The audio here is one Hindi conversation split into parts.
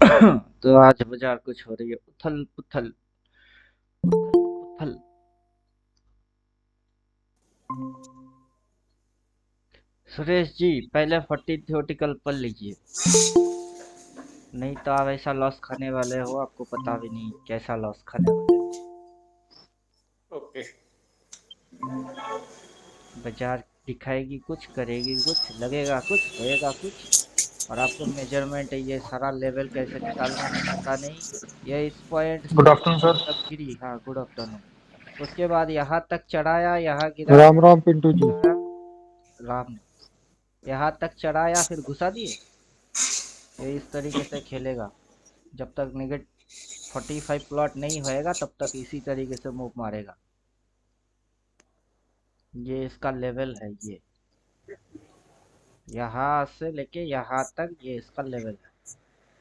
तो आज बाजार कुछ हो रही है उथल पुथल उथल पुथल। सुरेश जी पहले 40 थ्योरेटिकल पढ़ लीजिए, नहीं तो आप ऐसा लॉस खाने वाले हो, आपको पता भी नहीं कैसा लॉस खाने वाले हो। ओके। बाजार दिखाएगी कुछ, करेगी कुछ, लगेगा कुछ, होएगा कुछ, और आपको मेजरमेंट ये सारा लेवल कैसे निकालना है पता नहीं। ये इस पॉइंट गुड से इस आफ्टरनून पॉइंट सर। तक गिरी, हाँ गुड आफ्टरनून। उसके बाद यहाँ तक चढ़ाया, यहाँ गिरा, राम यहाँ राम पिंटू जी। घुसाया, राम ने यहाँ तक चढ़ाया फिर घुसा दिए। ये इस तरीके से खेलेगा जब तक निगेट 45 प्लॉट नहीं होएगा, तब तक इसी तरीके से मूव मारेगा। ये इसका लेवल है, ये यहाँ से लेके यहाँ तक ये इसका लेवल है।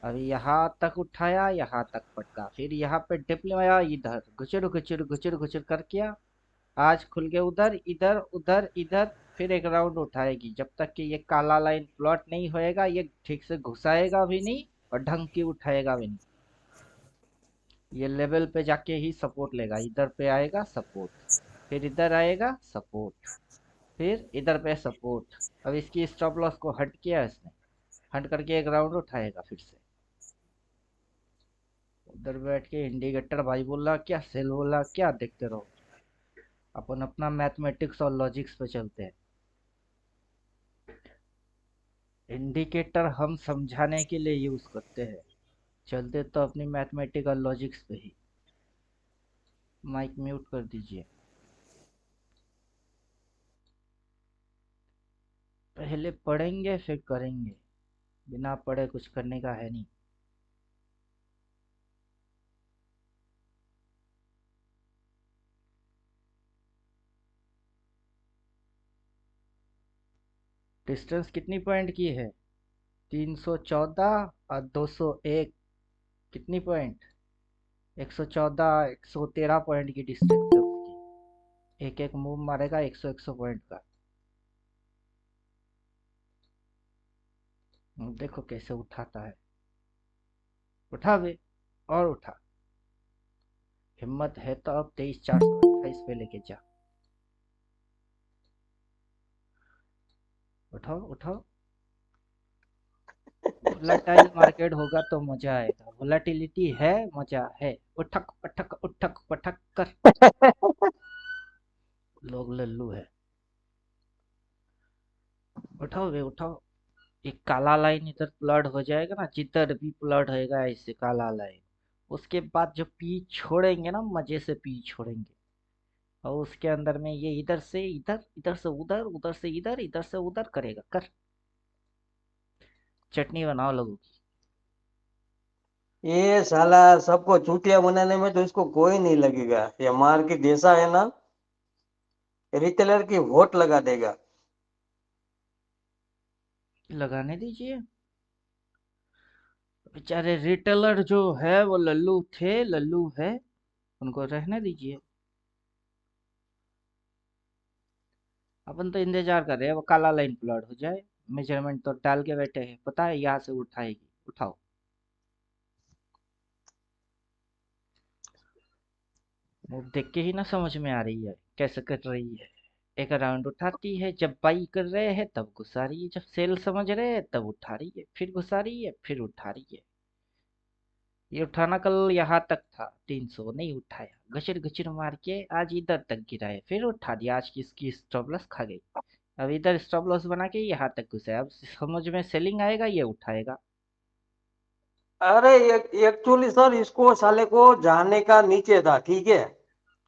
अभी यहाँ तक उठाया, यहाँ तक पटका, फिर यहाँ पे डिप लगाया, इधर घुचर घुचर घुचर घुचर कर किया। आज खुल के उधर, इधर उधर इधर, फिर एक राउंड उठाएगी जब तक कि ये काला लाइन प्लॉट नहीं होएगा। ये ठीक से घुसाएगा भी नहीं और ढंग की उठाएगा भी नहीं। ये लेवल पे जाके ही सपोर्ट लेगा, इधर पे आएगा सपोर्ट, फिर इधर आएगा सपोर्ट, फिर इधर पे सपोर्ट। अब इसकी स्टॉप लॉस को हट किया इसने, हट करके एक राउंड उठाएगा फिर से। उधर बैठ के इंडिकेटर भाई बोला क्या, सेल बोला क्या, देखते रहो। अपन अपना मैथमेटिक्स और लॉजिक्स पे चलते हैं। इंडिकेटर हम समझाने के लिए यूज करते हैं, चलते तो अपनी मैथमेटिकल लॉजिक्स पे ही। माइक म्यूट कर दीजिए। पहले पढ़ेंगे फिर करेंगे, बिना पढ़े कुछ करने का है नहीं। डिस्टेंस कितनी पॉइंट की है? 314 और 201। कितनी पॉइंट? 114 113 पॉइंट की डिस्टेंस है उसकी। एक एक मूव मारेगा 100 पॉइंट का। देखो कैसे उठाता है, उठा भी, और उठा। हिम्मत है तो अब 23,428 पे लेके जा। उठाओ उठाओ। वोलाटाइल मार्केट होगा तो मजा आएगा, वोलाटिलिटी है, मजा है। उठक पटक उठक पटक कर। लोग लल्लू है। उठाओ वे उठाओ। एक काला लाइन इधर प्लॉट हो जाएगा ना, जिधर भी प्लॉट होएगा ऐसे काला लाइन, उसके बाद जो पी छोड़ेंगे ना, मजे से पी छोड़ेंगे। और उसके अंदर में ये इधर से इधर, इधर से उधर, उधर से इधर, इधर से उधर करेगा। कर, चटनी बनाओ लोगों की। ये साला सबको चूतिया बनाने में तो इसको कोई नहीं लगेगा। ये मार्केट जैसा है ना, रिटेलर की वोट लगा देगा। लगाने दीजिए। बेचारे रिटेलर जो है वो लल्लू थे, लल्लू है, उनको रहने दीजिए। अपन तो इंतजार कर रहे हैं वो काला लाइन प्लॉट हो जाए। मेजरमेंट तो डाल के बैठे हैं, पता है यहाँ से उठाएगी। उठाओ। मूव देख के ही ना समझ में आ रही है कैसे कर रही है। एक राउंड उठाती है जब बाई कर रहे हैं, तब घुसा रही है, जब सेल समझ रहे हैं तब उठा रही है, फिर घुसा रही है, फिर उठा रही है। ये उठाना कल यहाँ तक था, 300 नहीं उठाया, घचर घचर मार के आज इधर तक गिराए, फिर उठा दिया। आज की इसकी स्टॉप लॉस खा गई। अब इधर स्टॉप लॉस बना के यहाँ तक घुसा, अब समझ में सेलिंग आएगा, ये उठाएगा। अरे एक्चुअली सर इसको साले को जाने का नीचे था, ठीक है।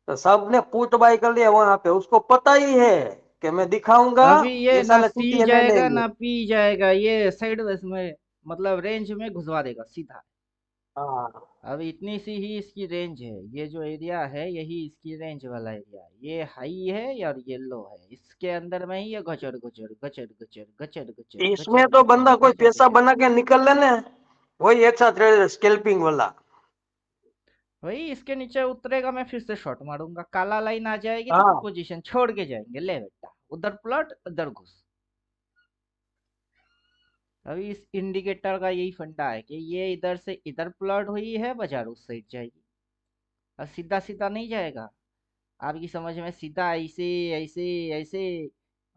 तो सबने पुट बाय कर लिया वहां पे, उसको पता ही है कि मैं दिखाऊंगा। अभी ये ये ना साले सी चुतिया ले जाएगा लेंगे। ना पी जाएगा, ये साइडवेज में, मतलब रेंज में घुसवा देगा सीधा। हाँ। अब इतनी सी ही इसकी रेंज है, ये जो एरिया है यही इसकी रेंज वाला एरिया है। ये हाई है और ये लो है, इसके अंदर में ही ये गचर गचर गचर गचर गचर गचर इसमें गचर तो गचर बंदा कोई गचर पैसा गचर। बना के निकल लेना, वही एक साथ स्केल्पिंग वाला। वही इसके नीचे उतरेगा, मैं फिर से शॉट मारूंगा, काला लाइन आ जाएगी तो हाँ। पोजीशन छोड़ के जाएंगे, ले बेटा उधर प्लॉट उधर घुस। अभी इस इंडिकेटर का यही फंडा है कि ये इधर से इधर प्लॉट हुई है, बाजार उस साइड जाएगी। और सीधा सीधा नहीं जाएगा। आपकी समझ में सीधा ऐसे ऐसे ऐसे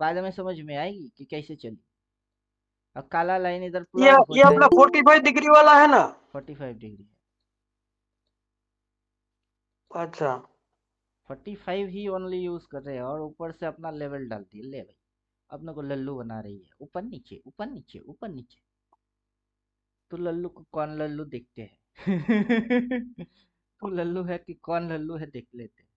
बाद में समझ में आएगी कि कैसे चली। और काला लाइन इधर ये प्लॉट हो ये अपना जाएगा। 45 डिग्री वाला है ना? 45 डिग्री है। अच्छा। 45 ही ओनली यूज कर रहे हैं और ऊपर से अपना लेवल डालती है। ले भाई, अपने को लल्लू बना रही है, ऊपर नीचे ऊपर नीचे ऊपर नीचे। तू लल्लू को कौन लल्लू देखते हैं? तू लल्लू है कि कौन लल्लू है, देख लेते हैं।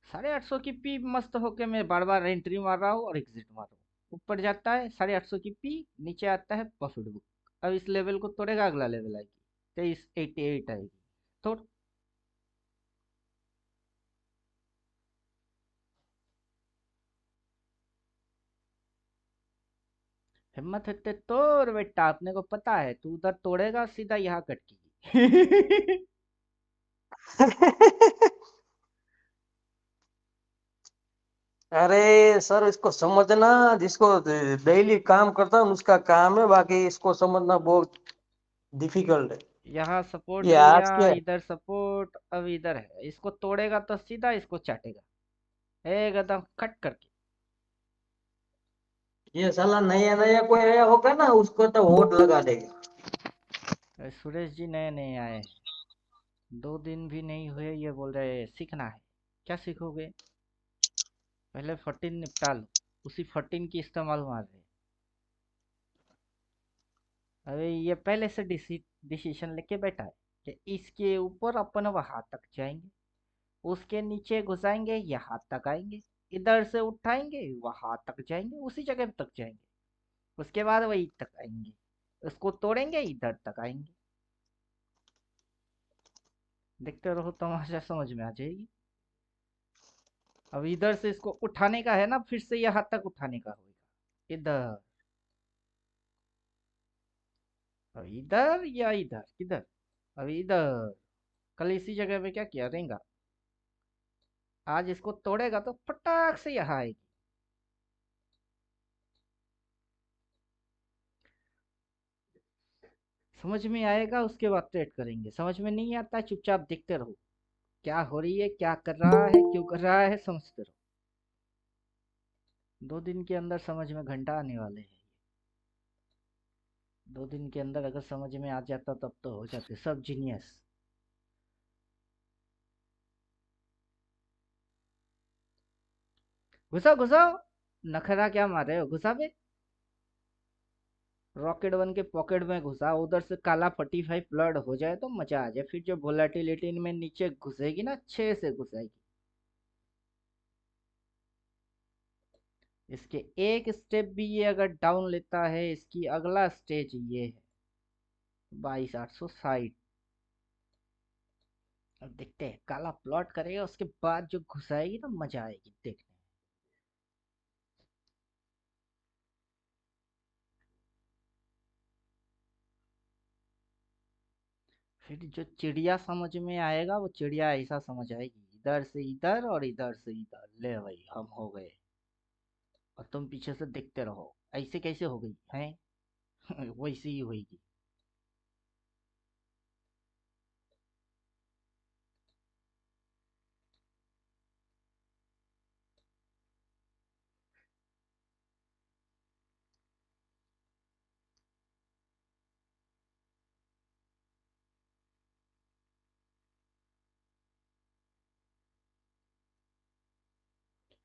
850 की पी मस्त होके मैं बार बार एंट्री मार रहा हूँ और एग्जिट मार रहा हूँ। ऊपर जाता है 850 की पी, नीचे आता है प्रॉफिट बुक। अब इस लेवल को तोड़ेगा, अगला लेवल आएगी 2388 आएगी। तोड़। हिम्मत है तो तोड़ बेटा, अपने को पता है तू उधर तोड़ेगा सीधा यहाँ कटकेगी। अरे सर, इसको समझना, जिसको डेली काम करता हूँ उसका काम है, बाकी इसको समझना बहुत डिफिकल्ट है। यहाँ सपोर्ट ये लिया, आज के इधर सपोर्ट, अब इधर है, इसको तोड़ेगा तो सीधा इसको चाटेगा एकदम कट करके। ये साला नया नया कोई आया होगा ना, उसको तो वोट लगा देगा। सुरेश जी नए नए आए हैं, 2 दिन भी नहीं हुए, ये बोल रहे सीखना है। क्या सीखोगे? पहले 14 निपटा लो। उसी 14 की इस्तेमाल मार रहे। अरे ये पहले से डिसीजन लेके बैठा है कि इसके ऊपर अपन वहां तक जाएंगे, उसके नीचे घुसाएंगे, यहाँ तक आएंगे, इधर से उठाएंगे, वहां तक जाएंगे, उसी जगह तक जाएंगे, उसके बाद वही तक आएंगे, उसको तोड़ेंगे, इधर तक आएंगे। देखते रहो, तमाशा समझ में आ जाएगी। अब इधर से इसको उठाने का है ना, फिर से यहाँ तक उठाने का होगा। इधर, अब इधर या इधर, किधर? अब इधर। कल इसी जगह पे क्या किया रहेगा। आज इसको तोड़ेगा तो फटाक से यहाँ आएगी। समझ में आएगा उसके बाद ट्रेड करेंगे, समझ में नहीं आता है चुपचाप देखते रहो। क्या हो रही है, क्या कर रहा है, क्यों कर रहा है, समझते रहो। 2 दिन के अंदर समझ में घंटा आने वाले हैं। 2 दिन के अंदर अगर समझ में आ जाता तब तो हो जाते सब जीनियस। घुसाओ घुसाओ। नखरा क्या मार रहे हो, घुसा बे। रॉकेट वन के पॉकेट में घुसा, उधर से काला 45 फ्लड हो जाए तो मजा आ जाए, फिर जो वोलेटिलिटी में नीचे घुसेगी ना, अच्छे से घुसेगी। इसके एक स्टेप भी ये अगर डाउन लेता है, इसकी अगला स्टेज ये है 22,860। अब देखते हैं, काला प्लॉट करेगा उसके बाद जो घुसाएगी ना, मजा आएगी देखने। फिर जो चिड़िया समझ में आएगा, वो चिड़िया ऐसा समझ आएगी, इधर से इधर और इधर से इधर, ले भाई हम हो गए। और तुम पीछे से देखते रहो ऐसे कैसे हो गई है। वैसे ही होगी।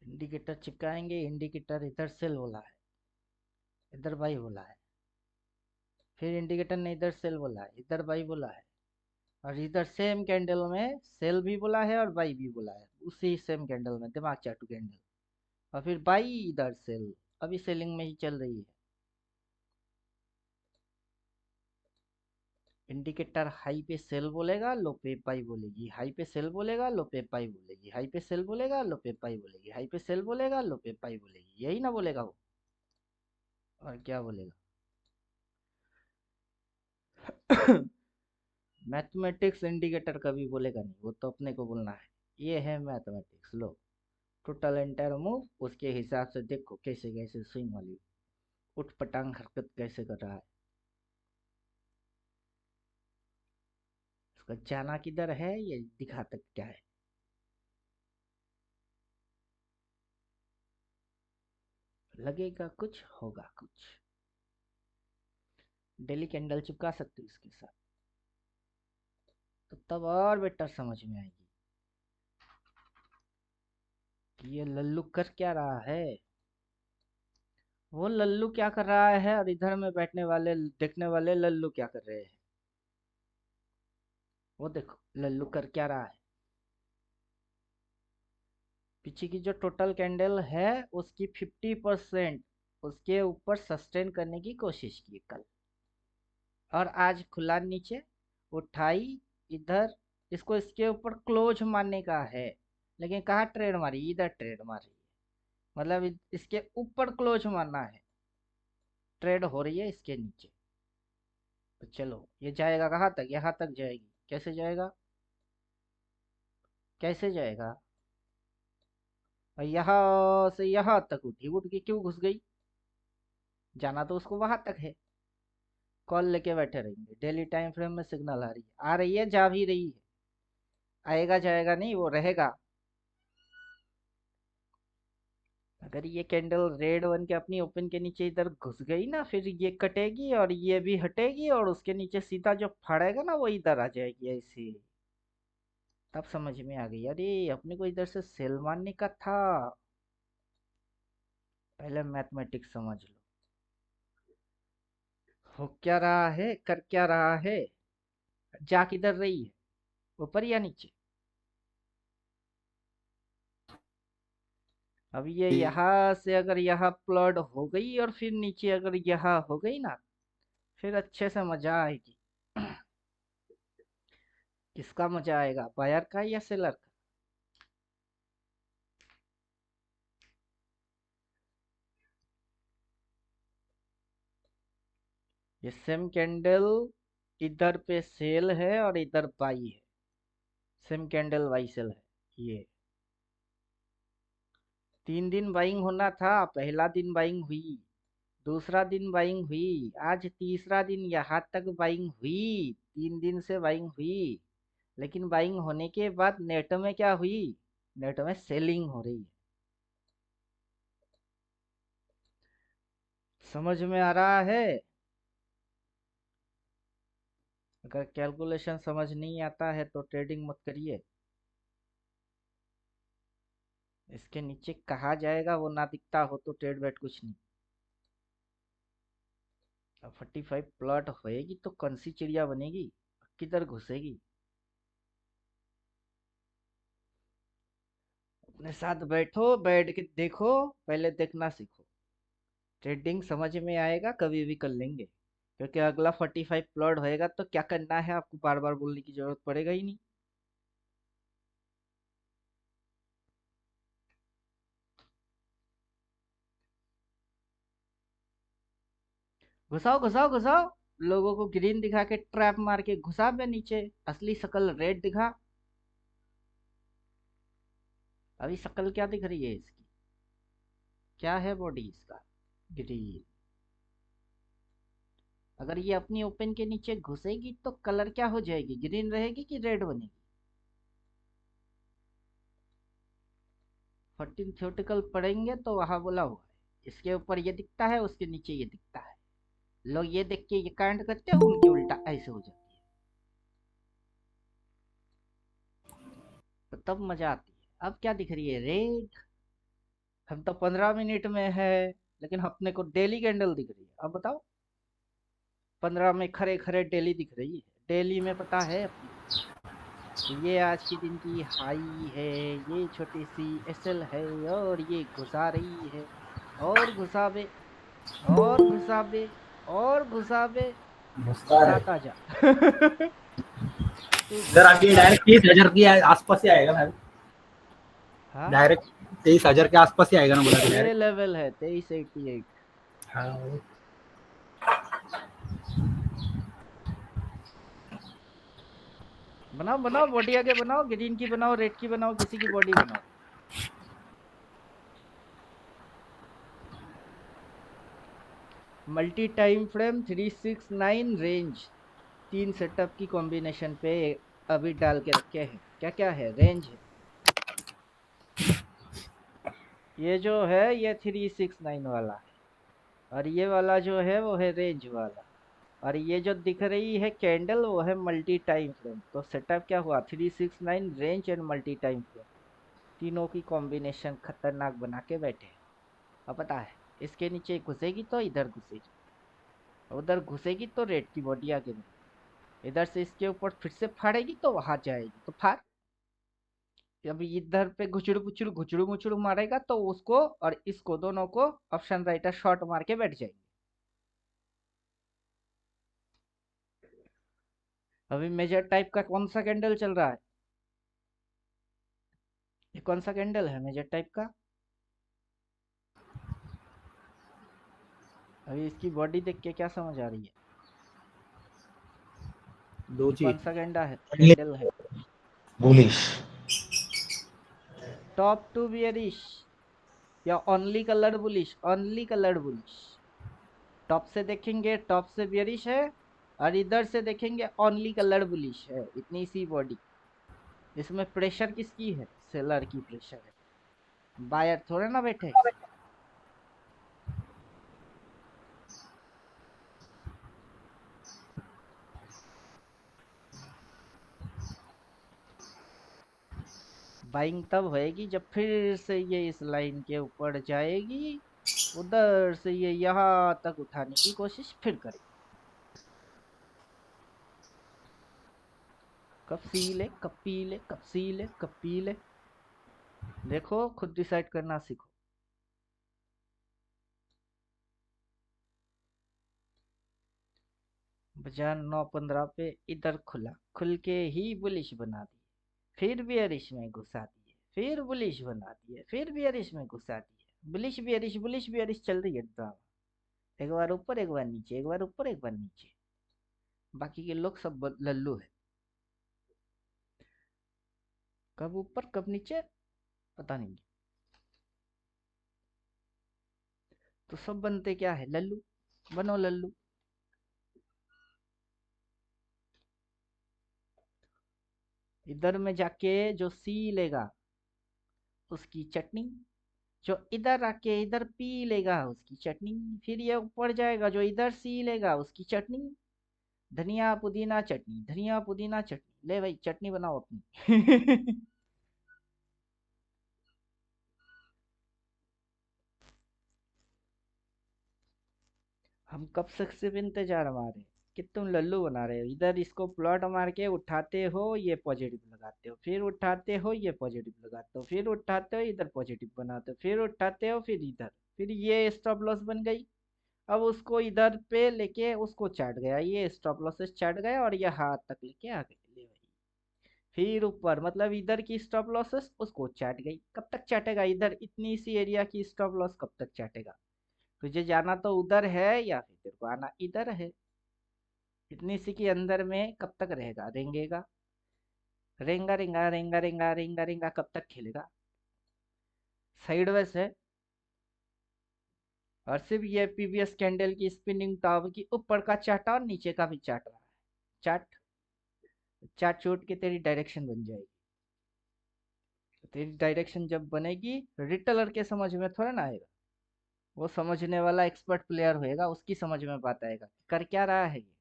इंडिकेटर चिपकाएंगे, इंडिकेटर इधर सेल बोला है, इधर बाई बोला है। फिर इंडिकेटर ने इधर सेल बोला है, इधर बाई बोला है। और इधर सेम कैंडल में सेल भी बोला है और बाई भी बोला है, उसी सेम कैंडल में दिमाग चाटू कैंडल। और फिर बाई, इधर सेल। अभी सेलिंग में ही चल रही है। इंडिकेटर हाई पे सेल बोलेगा, लो पे बाई बोलेगी, हाई पे सेल बोलेगा, लो पे बाई बोलेगी, हाई पे सेल बोलेगा, लो पे बाई बोलेगी, हाई पे सेल बोलेगा, लो पे बाई बोलेगी, यही ना बोलेगा वो। और क्या बोलेगा? मैथमेटिक्स इंडिकेटर कभी बोलेगा नहीं, वो तो अपने को बोलना है। ये है मैथमेटिक्स, लो टोटल एंटायर मूव, उसके हिसाब से देखो कैसे कैसे स्विंग वाली उठ पटांग हरकत कैसे कर रहा है। इसका जाना किधर है ये दिखा तक क्या है। लगेगा कुछ होगा कुछ। डेली कैंडल चिपका सकते हो इसके साथ, तो तब और बेटर समझ में आएगी कि ये लल्लू कर क्या रहा है। वो लल्लू क्या कर रहा है और इधर में बैठने वाले देखने वाले लल्लू क्या कर रहे हैं। वो देखो लल्लू कर क्या रहा है। पीछे की जो टोटल कैंडल है उसकी 50% उसके ऊपर सस्टेन करने की कोशिश की कल, और आज खुला नीचे, उठाई इधर, इसको इसके ऊपर क्लोज मारने का है। लेकिन कहाँ ट्रेड मारी, इधर ट्रेड मारी है, मतलब इसके ऊपर क्लोज मारना है। ट्रेड हो रही है इसके नीचे। तो चलो ये जाएगा कहाँ तक, यहाँ तक जाएगी। कैसे जाएगा, कैसे जाएगा। और यहाँ से यहाँ तक उठी, उठ के क्यों घुस गई, जाना तो उसको वहां तक है। कॉल लेके बैठे रहेंगे, डेली टाइम फ्रेम में सिग्नल आ रही है, जा भी रही है। आएगा जाएगा नहीं, वो रहेगा। अगर ये कैंडल रेड बन के अपनी ओपन के नीचे इधर घुस गई ना, फिर ये कटेगी और ये भी हटेगी और उसके नीचे सीधा जो फाड़ेगा ना वो इधर आ जाएगी ऐसे। तब समझ में आ गई, अरे अपने को इधर से सेल मारने का था। पहले मैथमेटिक्स समझ लो, हो क्या रहा है, कर क्या रहा है, जा किधर रही है, ऊपर या नीचे। अब ये यहाँ से अगर यहाँ प्लॉट हो गई और फिर नीचे अगर यहाँ हो गई ना, फिर अच्छे से मजा आएगी। किसका मजा आएगा, बायर का या सेलर का। ये सेम कैंडल इधर पे सेल है और इधर बाई है, सेम कैंडल बाई सेल है। ये 3 दिन बाइंग होना था, पहला दिन बाइंग हुई, दूसरा दिन बाइंग हुई, आज तीसरा दिन यहाँ तक बाइंग हुई, 3 दिन से बाइंग हुई। लेकिन बाइंग होने के बाद नेट में क्या हुई, नेट में सेलिंग हो रही है। समझ में आ रहा है। अगर कैलकुलेशन समझ नहीं आता है तो ट्रेडिंग मत करिए। इसके नीचे कहा जाएगा वो ना दिखता हो तो ट्रेड बैट कुछ नहीं। अब 45 प्लॉट होएगी तो कौन सी चिड़िया बनेगी, किधर घुसेगी। अपने साथ बैठो, बैठ के देखो, पहले देखना सीखो। ट्रेडिंग समझ में आएगा कभी भी कर लेंगे, क्योंकि अगला 45 प्लॉट होएगा तो क्या करना है आपको बार बार बोलने की जरूरत पड़ेगा ही नहीं। घुसाओ घुसाओ घुसाओ, लोगों को ग्रीन दिखा के ट्रैप मार के घुसा में नीचे, असली शकल रेड दिखा। अभी शकल क्या दिख रही है इसकी, क्या है बॉडी इसका, ग्रीन। अगर ये अपनी ओपन के नीचे घुसेगी तो कलर क्या हो जाएगी, ग्रीन रहेगी कि रेड बनेगी। 14 थ्योरेटिकल पढ़ेंगे तो वहां बोला हुआ है, इसके ऊपर ये दिखता है उसके नीचे ये दिखता है। लोग ये देख के ये कांड करते हैं, उनकी उल्टा ऐसे हो जाती है, तो तब मजा आती है। अब क्या दिख रही है, रेड। हम तो 15 मिनट में है, लेकिन अपने को डेली कैंडल दिख रही है। अब बताओ, 15 में खरे खरे डेली दिख रही है। डेली में पता है अपने कि ये आज के दिन की हाई है, ये छोटी सी एसएल है, और ये घुसा रही है, और घुसावे, और घुसावे, और घुसावे, घुसता है घुसाता जा। तू इधर आके घुसाता जा। डायरेक्ट 30,000 के आसपास ही आएगा ना, हाँ, डायरेक्ट 23,000 के आसपास ही आएगा ना, बोला ये डायरेक्ट। लेवल है 2388। हाँ बनाओ बनाओ, बॉडी आगे बनाओ, ग्रीन की बनाओ, रेड की बनाओ, किसी की बॉडी बनाओ। Multi time frame 369 range, 3 setup की कॉम्बिनेशन पे अभी डाल के रखे हैं। क्या क्या है? रेंज है, ये जो है ये 369 वाला है, और ये वाला जो है वो है रेंज वाला, और ये जो दिख रही है कैंडल वो है मल्टी टाइम फ्रेम। तो सेटअप क्या हुआ? 369 range and multi time frame, तीनों की कॉम्बिनेशन खतरनाक बना के बैठे हैं। अब पता है, इसके नीचे घुसेगी तो इधर घुसेगी, उधर घुसेगी तो रेड की बॉडी आगे बढ़ेगी, इधर से इसके ऊपर फिर से फाड़ेगी तो वहां जाएगी, तो फाड़। अभी इधर पे घुचड़ू मुचड़ू मारेगा तो उसको और इसको दोनों को ऑप्शन राइटर शॉट मार के बैठ जाएंगे। अभी मेजर टाइप का कौन सा कैंडल चल रहा है? ये कौन सा कैंडल है मेजर टाइप का? अभी इसकी बॉडी देख के क्या समझ आ रही है? ये दोची कौन सा कैंडल है? बुलिश। टॉप टू बियरिश या only coloured bullish? Only coloured bullish. Top से देखेंगे टॉप से बियरिश है, और इधर से देखेंगे ओनली कलर्ड बुलिश है, इतनी सी बॉडी। इसमें प्रेशर किसकी है? सेलर की प्रेशर है, बायर थोड़े ना बैठे। बाइंग तब होएगी जब फिर से ये इस लाइन के ऊपर जाएगी, उधर से ये यहाँ तक उठाने की कोशिश फिर करेगी। कब सी ले, कब पी ले, कब सी ले, कब पी ले। देखो, खुद डिसाइड करना सीखो। बाजार 9:15 पे इधर खुला, खुल के ही बुलिश बना दिए, फिर बियरिश में घुसा दिए, फिर बुलिश बना दिए, फिर बियरिश में घुसा दिए। बुलिश बियरिश चल रही है ड्रामा। एक बार ऊपर एक बार नीचे, एक बार ऊपर एक बार नीचे। बाकी के लोग सब लल्लू है, कब ऊपर कब नीचे पता नहीं। तो सब बनते क्या है? लल्लू। बनो लल्लू। इधर में जाके जो सी लेगा उसकी चटनी, जो इधर आके इधर पी लेगा उसकी चटनी, फिर ये ऊपर जाएगा जो इधर सी लेगा उसकी चटनी। धनिया पुदीना चटनी, धनिया पुदीना चटनी, ले भाई चटनी बनाओ अपनी। हम कब से सिर्फ इंतजार हमारे कि तुम लल्लू बना रहे हो। इधर इसको प्लॉट मार के उठाते हो, ये पॉजिटिव लगाते हो, फिर उठाते हो, ये पॉजिटिव लगाते हो, फिर उठाते हो, इधर पॉजिटिव बनाते हो, फिर उठाते हो, फिर इधर, फिर ये स्टॉप लॉस बन गई। अब उसको इधर पे लेके उसको चाट गया, ये स्टॉप लॉसेस चाट गया और ये हाथ तक लेके आ गए। ले भाई, फिर ऊपर मतलब इधर की स्टॉप लॉसेस उसको चाट गई। कब तक चाटेगा? इधर इतनी सी एरिया की स्टॉप लॉस कब तक चाटेगा? तुझे जाना तो उधर है या फिर तेरे को आना इधर है? इतनी सी के अंदर में कब तक रहेगा? रेंगेगा, रेंगा रेंगा रेंगा रेंगा रेंगा रेंगा, कब तक खेलेगा? साइडवेज है, और सिर्फ ये पीवीएस कैंडल की स्पिनिंग टॉप की ऊपर का चाटा और नीचे का भी चाट रहा है। चाट, चाट चोट के तेरी डायरेक्शन बन जाएगी। तेरी डायरेक्शन जब बनेगी, रिटेलर के समझ में थोड़ा ना आएगा, वो समझने वाला एक्सपर्ट प्लेयर होएगा, उसकी समझ में बात आएगा कर क्या रहा है ये।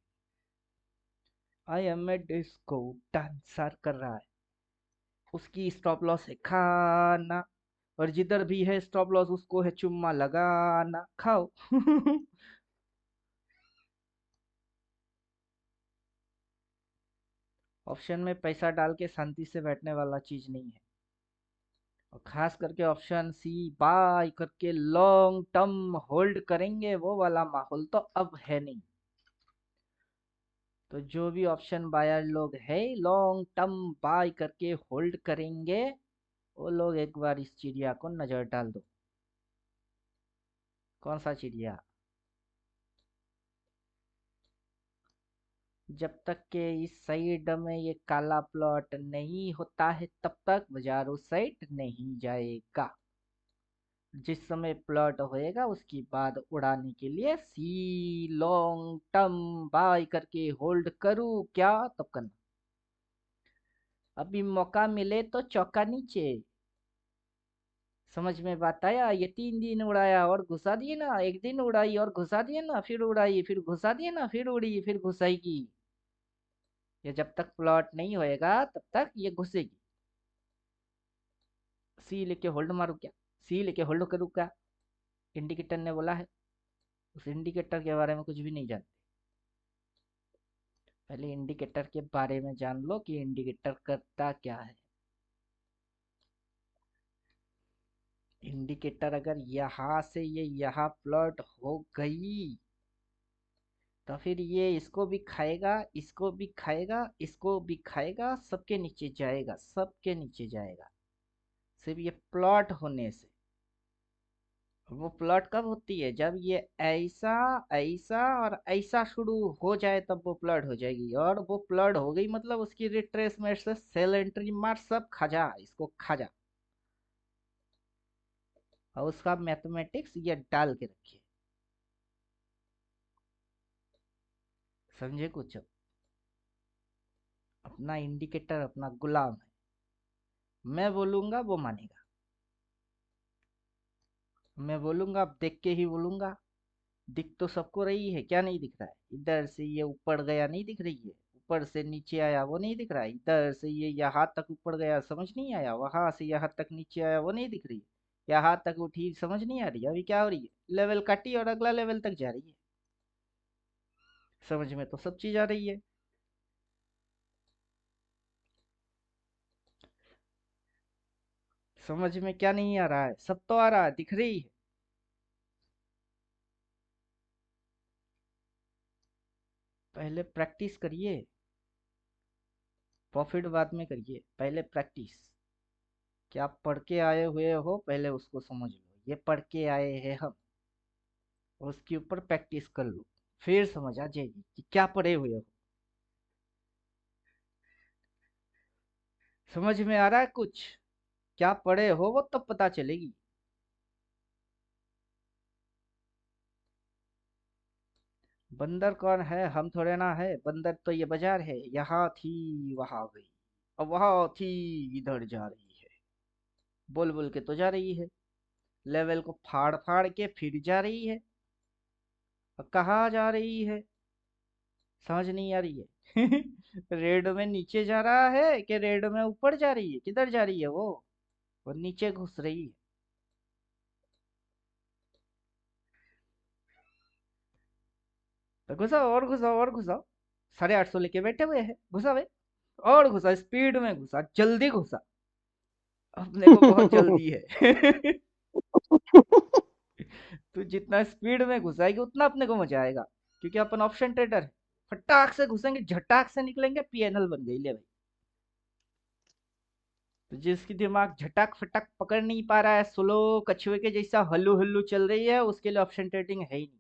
I am a disco dancer कर रहा है, उसकी स्टॉप लॉस है खाना, और जिधर भी है स्टॉप लॉस उसको है चुम्मा लगाना, खाओ। ऑप्शन में पैसा डाल के शांति से बैठने वाला चीज नहीं है, और खास करके ऑप्शन सी बाय करके लॉन्ग टर्म होल्ड करेंगे वो वाला माहौल तो अब है नहीं। तो जो भी ऑप्शन बायर लोग है लॉन्ग टर्म बाय करके होल्ड करेंगे, वो लोग एक बार इस चिड़िया को नजर डाल दो। कौन सा चिड़िया? जब तक के इस साइड में ये काला प्लॉट नहीं होता है तब तक बाजार उस साइड नहीं जाएगा। जिस समय प्लॉट होएगा उसके बाद उड़ाने के लिए सी लॉन्ग टर्म बाय करके होल्ड करूँ क्या, तब करना। अभी मौका मिले तो चौका नीचे। समझ में बात आया? ये 3 दिन उड़ाया और घुसा दिए ना, एक दिन उड़ाई और घुसा दिए ना, फिर उड़ाई फिर घुसा दिए ना, फिर उड़ी फिर घुसाएगी। ये जब तक प्लॉट नहीं होएगा तब तक ये घुसेगी। सी लेके होल्ड मारू क्या, सी लेके होल्ड करूँ क्या? इंडिकेटर ने बोला है। उस इंडिकेटर के बारे में कुछ भी नहीं जानते। पहले इंडिकेटर के बारे में जान लो कि इंडिकेटर करता क्या है। इंडिकेटर अगर यहाँ से ये यहाँ प्लॉट हो गई तो फिर ये इसको भी खाएगा, इसको भी खाएगा, इसको भी खाएगा, सबके नीचे जाएगा, सबके नीचे जाएगा। सिर्फ ये प्लॉट होने से। वो प्लॉट कब होती है? जब ये ऐसा ऐसा और ऐसा शुरू हो जाए तब वो प्लॉट हो जाएगी। और वो प्लॉट हो गई मतलब उसकी रिट्रेसमेंट से सेल एंट्री मार, सब खा जा, इसको खा जा। और उसका मैथमेटिक्स ये डाल के रखिए। समझे कुछ? अपना इंडिकेटर अपना गुलाम है। मैं बोलूंगा वो मानेगा। मैं बोलूंगा, अब देख के ही बोलूंगा। दिख तो सबको रही है, क्या नहीं दिख रहा है? इधर से ये ऊपर गया नहीं दिख रही है, ऊपर से नीचे आया वो नहीं दिख रहा है, इधर से ये यहाँ तक ऊपर गया समझ नहीं आया, वहां से यहाँ तक नीचे आया वो नहीं दिख रही है, यहाँ तक उठी समझ नहीं आ रही। अभी क्या हो रही है? लेवल काटी और अगला लेवल तक जा रही है। समझ में तो सब चीज आ रही है। समझ में क्या नहीं आ रहा है? सब तो आ रहा है, दिख रही है। पहले प्रैक्टिस करिए, प्रॉफिट बाद में करिए, पहले प्रैक्टिस। क्या आप पढ़ के आए हुए हो पहले उसको समझ लो। ये पढ़ के आए हैं हम, उसके ऊपर प्रैक्टिस कर लो, फिर समझ आ जाएगी कि क्या पढ़े हुए हो। समझ में आ रहा है कुछ? क्या पढ़े हो वो तब पता चलेगी। बंदर कौन है? हम थोड़े ना है बंदर, तो ये बाजार है। यहाँ थी वहां गई, अब वहां थी इधर जा रही है। बोल बोल के तो जा रही है, लेवल को फाड़ फाड़ के फिर जा रही है। अब कहाँ जा रही है समझ नहीं आ रही है। रेड में नीचे जा रहा है कि रेड में ऊपर जा रही है? किधर जा रही है वो नीचे घुस रही है। तो घुसाओ और घुसाओ और घुसाओ। 850 लेके बैठे हुए हैं, घुसा बे। और घुसा, स्पीड में घुसा, जल्दी घुसा। अपने को बहुत जल्दी है। तू जितना स्पीड में घुसाएगी उतना अपने को मजा आएगा, क्योंकि अपन ऑप्शन ट्रेडर है। फटाक से घुसेंगे, झटाक से निकलेंगे, पीएनएल बन गई ले भाई। तो जिसकी दिमाग झटाक फटाक पकड़ नहीं पा रहा है, स्लो कछुए के जैसा हल्लू हल्लू चल रही है, उसके लिए ऑप्शन ट्रेडिंग है ही नहीं।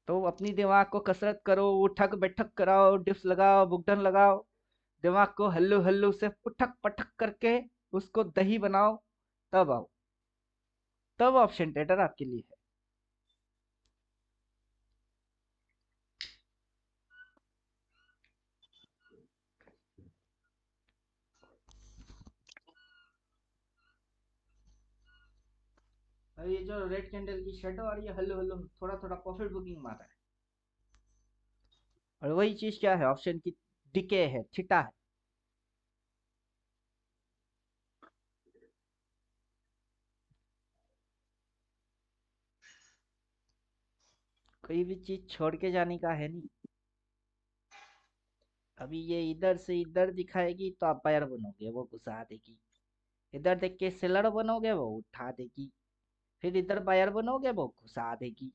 तो अपनी दिमाग को कसरत करो, उठक बैठक कराओ, डिप्स लगाओ, बुकडन लगाओ। दिमाग को हल्लू हल्लू से उठक पटक करके उसको दही बनाओ, तब आओ। तब ऑप्शन ट्रेडर आपके लिए है। और ये जो रेड कैंडल की शेडो आ रही है, हल्लू हल्लू थोड़ा थोड़ा प्रॉफिट बुकिंग मार रहा है। और वही चीज क्या है? ऑप्शन की डिके है, थीटा है। कोई भी चीज छोड़ के जाने का है नहीं। अभी ये इधर से इधर दिखाएगी तो आप बायर बनोगे, वो घुसा देगी। इधर देख के सेलर बनोगे, वो उठा देगी। फिर इधर बायर बनोगे, वो घुसा देगी।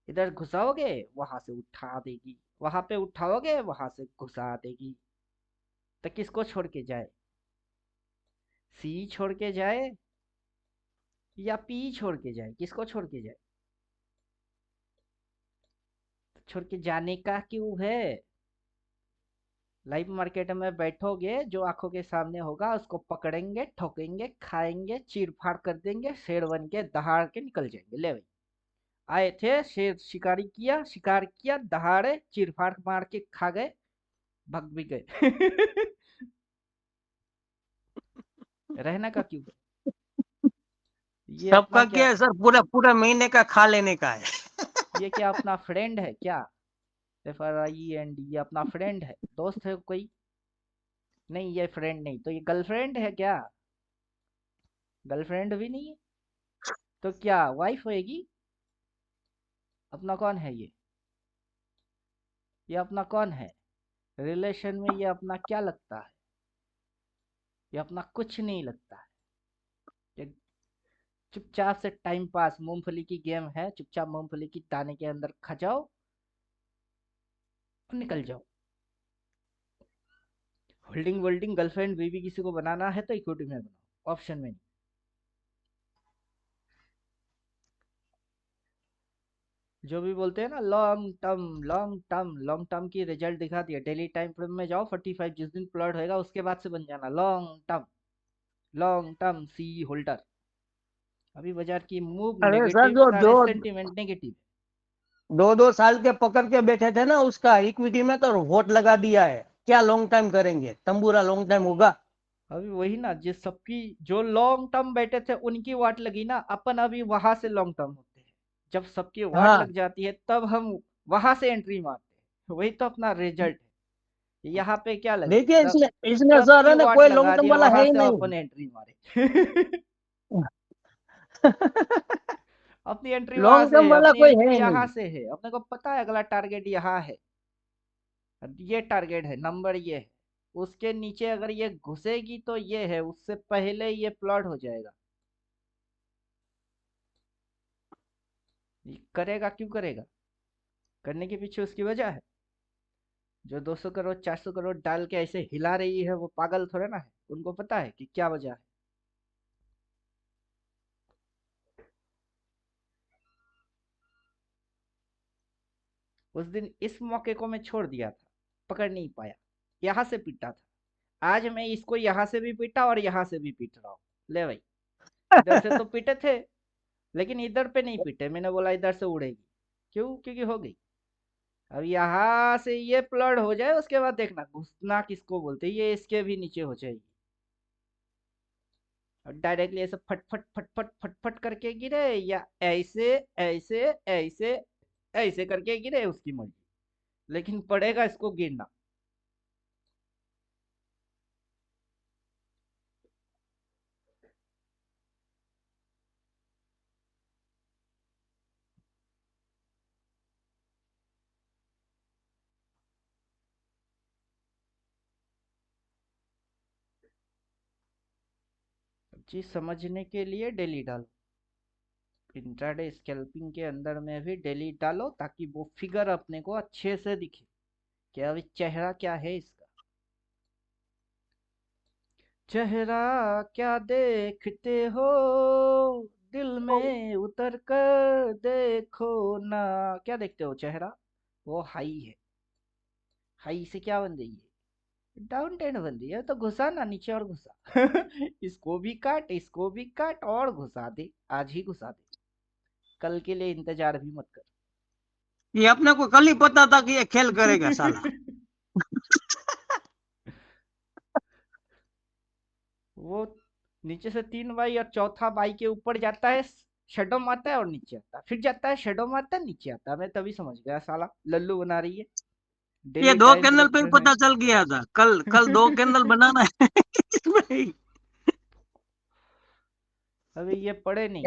इधर घुसाओगे, वहां से उठा देगी। वहां पे उठाओगे, वहां से घुसा देगी। तो किसको छोड़ के जाए? सी छोड़ के जाए या पी छोड़ के जाए? किसको छोड़ के जाए? छोड़ के जाने का क्यों है? लाइव मार्केट में बैठोगे, जो आंखों के सामने होगा उसको पकड़ेंगे, ठोकेंगे, खाएंगे, चीर फाड़ कर देंगे, शेर बन के दहाड़ के निकल जाएंगे। ले भाई, आए थे शेर, शिकारी किया, शिकार किया, दहाड़े, चीर फाड़ मार के खा गए, भग भी गए। रहना का क्यों है? ये अपना सबका क्या, क्या है सर, पूरा पूरा महीने का खा लेने का है। ये क्या अपना फ्रेंड है क्या? FRIEND, ये अपना फ्रेंड है, दोस्त है कोई? नहीं, ये फ्रेंड नहीं तो ये गर्लफ्रेंड है क्या? गर्लफ्रेंड भी नहीं है तो क्या वाइफ होएगी? अपना कौन है ये अपना कौन है? रिलेशन में ये अपना क्या लगता है? ये अपना कुछ नहीं लगता है। ये चुपचाप से टाइम पास, मूंगफली की गेम है, चुपचाप मूंगफली की दाने के अंदर खा जाओ और निकल जाओ। होल्डिंग वोल्डिंग गर्लफ्रेंड बीवी किसी को बनाना है तो इक्विटी में बनाओ, ऑप्शन में नहीं। जो भी बोलते हैं ना long term, long term, long term की रिजल्ट दिखा दिया। डेली टाइम फ्रेम में जाओ, 45 जिस दिन प्लॉट होएगा उसके बाद से बन जाना लॉन्ग टर्म, लॉन्ग टर्म सी होल्डर। अभी बाजार की मूव अरे सर, नेगेटिव, जो सारे दो सेंटीमेंट नेगेटिव। दो दो साल के पकड़ के बैठे थे ना, उसका इक्विटी में तो वोट लगा दिया है। क्या लॉन्ग टाइम करेंगे? तंबूरा लॉन्ग टाइम होगा? अभी वही ना, जिस सबकी जो लॉन्ग टर्म बैठे थे उनकी वाट लगी ना, अपन अभी वहां से लॉन्ग टर्म होते हैं। जब सबकी वाट हाँ, लग जाती है तब हम वहां से एंट्री मारते हैं। वही तो अपना रिजल्ट है। यहाँ पे क्या लगे, देखिए, सब इसमें सर सबकी है ना, वाट कोई लगा लॉन्ग टर्म दिया, वाला है वहां ही से नहीं। अपन एंट्री मारे। अपनी एंट्री वहां लॉन्ग से टर्म है, वाला अपनी कोई है एंट्री ही यहाँ नहीं। से है, अपने को पता है अगला टारगेट यहाँ है, ये टारगेट है, नंबर ये है। उसके नीचे अगर ये घुसेगी तो ये है, उससे पहले ये प्लॉट हो जाएगा। ये करेगा क्यों करेगा? करने के पीछे उसकी वजह है। जो 200 करोड़ 400 करोड़ डाल के ऐसे हिला रही है वो पागल थोड़ा ना है, उनको पता है कि क्या वजह है। उस दिन इस मौके को मैं छोड़ दिया था, पकड़ नहीं पाया, यहाँ से पीटा था। आज मैं इसको यहाँ से भी पीटा और यहाँ से भी पीट रहा हूँ। ले भाई, इधर से तो पीटे थे लेकिन इधर पे नहीं पीटे, मैंने बोला इधर से उड़ेगी। क्यों? क्योंकि हो गई। अब यहाँ से ये प्लॉट हो जाए उसके बाद देखना घुसना किसको बोलते हैं, ये इसके भी नीचे हो जाएगी और डायरेक्टली ऐसे फट फट फट फट फट फट करके गिरे, या ऐसे ऐसे ऐसे ऐसे करके गिरे, उसकी मर्जी, लेकिन पड़ेगा इसको गिरना। चीज समझने के लिए डेली डालो, इंट्राडे स्कैल्पिंग के अंदर में भी डेली डालो, ताकि वो फिगर अपने को अच्छे से दिखे कि अभी चेहरा क्या है इसका। चेहरा क्या देखते हो, दिल में उतर कर देखो ना। क्या देखते हो? चेहरा। वो हाई है, हाई से क्या बन रही है? डाउन टेन बन रही है, तो घुसा ना नीचे और घुसा। इसको भी काट, इसको भी काट और घुसा दे, आज ही घुसा दे, कल के लिए इंतजार भी मत कर। ये अपने को कल ही पता था कि ये खेल करेगा साला। वो नीचे से 3 बाई और चौथा बाई के ऊपर जाता है, शेडो मारता है और नीचे आता है, फिर जाता है, शेडो मारता है, नीचे आता है। मैं तभी समझ गया साला लल्लू बना रही है ये डेली दो टाइम कैंडल पे ही फ्रेम में। पता चल गया था। कल कल दो कैंडल बनाना है इसमें। अभी ये पढ़े नहीं,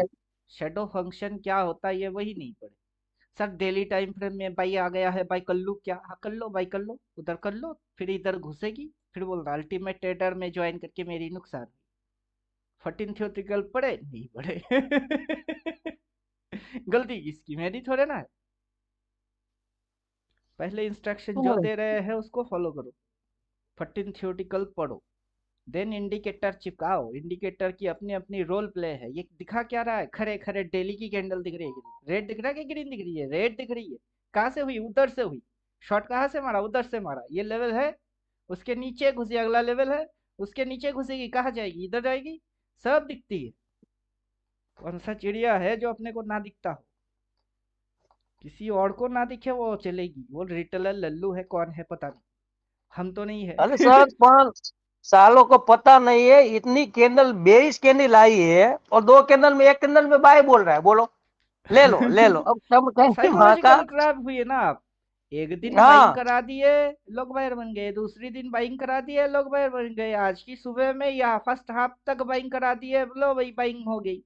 शेडो फंक्शन क्या होता है ये वही नहीं पढ़े। सर डेली टाइम फ्रेम में बाई आ गया है, बाई कर लूँ क्या? हाँ कर लो बाई, कर लो, उधर कर लो, फिर इधर घुसेगी, फिर बोल रहा अल्टीमेट ट्रेडर में ज्वाइन करके मेरी नुकसान। 14 थियोटिकल पढ़े नहीं पढ़े? गलती किसकी, मेरी थोड़े ना है। पहले इंस्ट्रक्शन जो दे रहे हैं उसको फॉलो करो, 14 थियोटिकल पढ़ो, देन इंडिकेटर चिपकाओ। इंडिकेटर की अपनी अपनी रोल प्ले है। ये दिखा क्या रहा है? खड़े खड़े डेली की कैंडल दिख रही है, रेड दिख रहा है कि ग्रीन दिख रही है? रेड दिख रही है। कहाँ से हुई? उधर से हुई। शॉट कहाँ से मारा? उधर से मारा। ये लेवल है, उसके नीचे घुसी, अगला लेवल है, उसके नीचे घुसेगी, कहाँ जाएगी? इधर जाएगी। सब दिखती है। कौन सा चिड़िया है जो अपने को ना दिखता हो? किसी और को ना दिखे वो चलेगी। वो रिटेलर लल्लू है, कौन है पता नहीं, हम तो नहीं है। अरे सर 5 सालों को पता नहीं है, इतनी कैंडल 22 कैंडल आई है और 2 कैंडल में, एक कैंडल में बाय बोल रहा है, बोलो ले लो ले लो, अब सब कहेंगे माँ का। साइकोलॉजिकल ट्रैप हुई है ना आप। एक दिन बाइंग हाँ करा दिए, लोग बायर बन गए। दूसरी दिन बाइंग करा दिए, लोग बायर बन गए। आज की सुबह में या फर्स्ट हाफ तक बाइंग करा दिए, लो भाई बाइंग हो गई।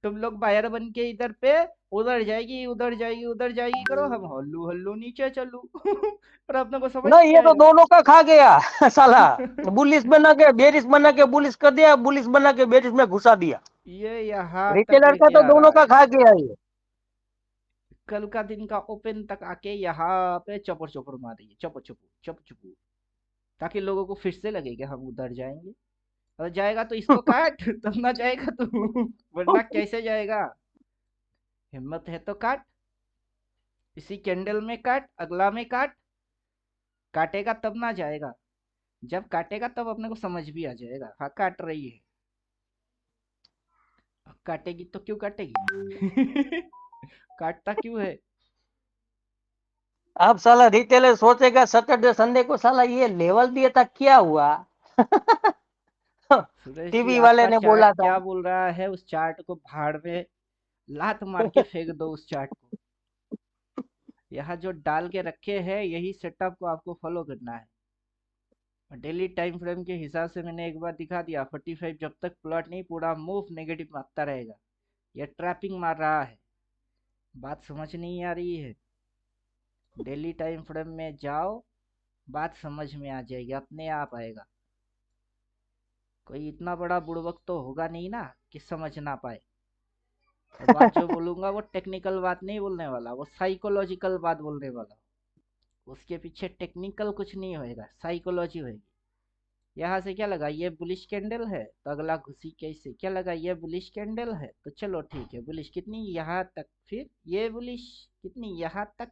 तुम लोग बायर बन के इधर पे, उधर जाएगी, उधर जाएगी, उधर जाएगी करो, हम हल्लू हल्लू नीचे चलू। पर अपने को समझ नहीं, नहीं ये तो आएगा। दोनों का खा गया। साला बुलिस बना के बेरिस बना के बुलिस कर दिया, बुलिस बना के बेरिस में घुसा दिया। ये यहाँ तक रिटेलर का लेके तो आ दोनों रहा का है। खा गया ये। कल का दिन का ओपन तक आके यहाँ पे चपर चपर मारी, चपर चपू चप चपू, ताकि लोगों को फिर से लगे कि हम उधर जाएंगे। और जाएगा तो इसको काट, तब ना जाएगा तू। वरना कैसे जाएगा? हिम्मत है तो काट, इसी कैंडल में काट, अगला में काट। काटेगा तब ना जाएगा। जब काटेगा तब अपने को समझ भी आ जाएगा, हाँ काट रही है। काटेगी तो क्यों काटेगी? काटता क्यों है? अब साला रिटेलर सोचेगा सैटरडे संडे को साला ये लेवल दिया था, क्या हुआ। सुरेश जी, टीवी वाले आपका ने चार्ट बोला था। क्या बोल रहा है? उस चार्ट को भाड़ में लात मार के फेंक दो उस चार्ट को। यहाँ जो डाल के रखे हैं यही सेटअप को आपको फॉलो करना है। डेली टाइम फ्रेम के हिसाब से मैंने एक बार दिखा दिया, 45 जब तक प्लॉट नहीं पूरा मूव नेगेटिव मारता रहेगा। यह ट्रैपिंग मार रहा है। बात समझ नहीं आ रही है? डेली टाइम फ्रेम में जाओ, बात समझ में आ जाएगी, अपने आप आएगा। कोई इतना बड़ा बुड़बक तो होगा नहीं ना कि समझ ना पाए। और बात जो बोलूंगा वो टेक्निकल बात नहीं बोलने वाला, वो साइकोलॉजिकल बात बोलने वाला। उसके पीछे टेक्निकल कुछ नहीं होएगा, साइकोलॉजी होएगी। यहाँ से क्या लगा? ये बुलिश कैंडल है तो अगला घुसी कैसे? क्या लगा? ये बुलिश कैंडल है तो चलो ठीक है, बुलिश कितनी? यहाँ तक, फिर ये बुलिश कितनी? यहाँ तक,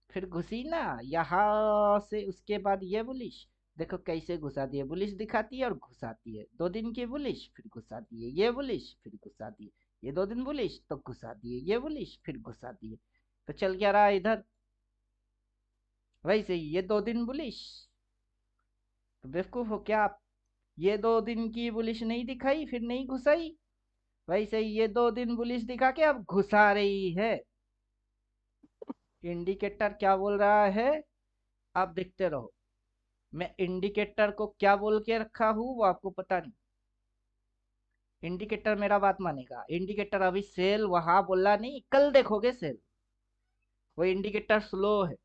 फिर घुसी ना यहाँ से। उसके बाद ये बुलिश देखो कैसे घुसा दिए, बुलिश दिखाती है और घुसाती है। 2 दिन की बुलिश, फिर घुसाती है ये बुलिश, फिर घुसाती है ये। 2 दिन बुलिश तो घुसाती है ये बुलिश, फिर घुसाती है। तो चल क्या रहा है इधर? वैसे ही ये 2 दिन बुलिश। तो बेवकूफ हो क्या आप? ये 2 दिन की बुलिश नहीं दिखाई, फिर नहीं घुसाई। वैसे ही ये 2 दिन बुलिश दिखा के अब घुसा रही है। इंडिकेटर क्या बोल रहा है? आप देखते रहो। मैं इंडिकेटर को क्या बोल के रखा हूँ वो आपको पता नहीं। इंडिकेटर मेरा बात मानेगा। इंडिकेटर अभी सेल वहां बोला नहीं, कल देखोगे सेल। वो इंडिकेटर स्लो है।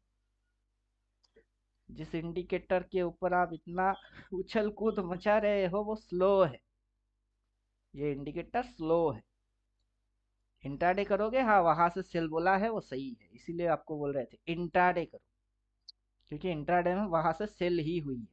जिस इंडिकेटर के ऊपर आप इतना उछल कूद मचा रहे हो वो स्लो है। ये इंडिकेटर स्लो है। इंट्राडे करोगे, हाँ वहां से सेल बोला है वो सही है, इसीलिए आपको बोल रहे थे इंट्राडे करो, क्योंकि इंट्राडे में वहां से सेल ही हुई है।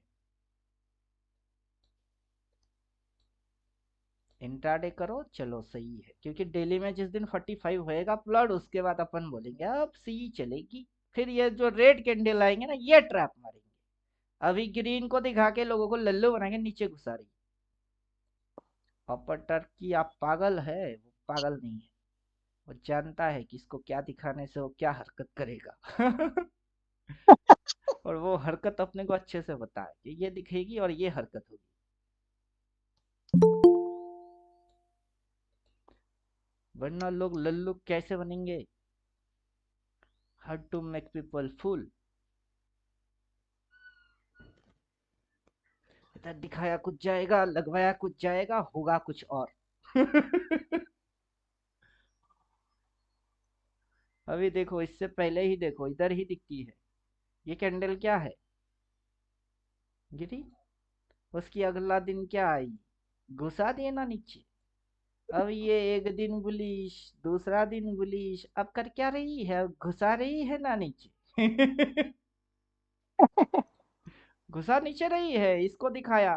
इंट्राडे करो, चलो सही है, क्योंकि डेली में जिस दिन 45 होएगा प्लॉट, उसके बाद अपन बोलेंगे अब सी चलेगी। फिर ये जो रेड कैंडल आएंगे ना, ये ट्रैप मारेंगे। अभी ग्रीन को दिखा के लोगों को लल्लू बनाएंगे, नीचे घुसा रही। ऑपरेटर की आप पागल है, वो पागल नहीं है। वो जानता है कि इसको क्या दिखाने से वो क्या हरकत करेगा। और वो हरकत अपने को अच्छे से पता है कि ये दिखेगी और ये हरकत होगी। वरना लोग लल्लू कैसे बनेंगे? हाउ टू मेक पीपल फूल। दिखाया कुछ जाएगा, लगवाया कुछ जाएगा, होगा कुछ और। अभी देखो, इससे पहले ही देखो, इधर ही दिखती है। ये कैंडल क्या है? गिरी। उसकी अगला दिन क्या आई? घुसा दिए ना नीचे। अब ये एक दिन बुलिश, दूसरा दिन बुलिश, अब कर क्या रही है? घुसा रही है ना नीचे। घुसा नीचे रही है, इसको दिखाया।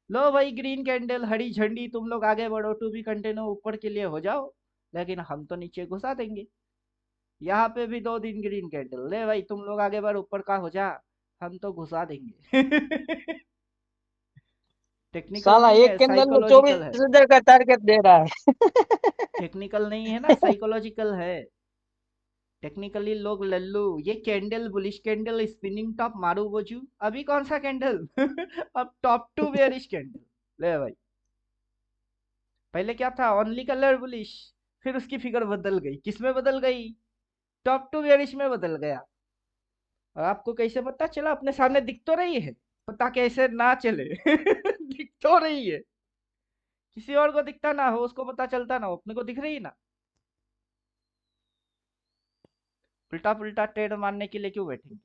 लो भाई ग्रीन कैंडल, हरी झंडी, तुम लोग आगे बढ़ो, टू बी कंटिन्यू ऊपर के लिए हो जाओ, लेकिन हम तो नीचे घुसा देंगे। यहाँ पे भी 2 दिन ग्रीन कैंडल। ले भाई तुम लोग आगे बढ़, ऊपर का हो जा, हम तो घुसा देंगे। टेक्निकल साला नहीं एक है, कैंडल में साइकोलॉजिकल है। 24,000 का टारगेट दे रहा है। टेक्निकल नहीं है ना, साइकोलॉजिकल है। टेक्निकली लोग लल्लू, ये candle bullish candle spinning top मारू बोझू, अभी कौन सा कैंडल। अब टॉप टू बेयरिश कैंडल। ले भाई, पहले क्या था, ओनली कलर बुलिश, फिर उसकी फिगर बदल गई, किसमें बदल गई, टॉप टू बेयरिश में बदल गया। और आपको कैसे पता चला, अपने सामने दिख तो रही है, पता कैसे ना चले। दिख तो रही है, किसी और को दिखता ना हो, उसको पता चलता ना हो, अपने को दिख रही है ना। उल्टा पुल्टा ट्रेड मारने के लिए क्यों बैठेंगे,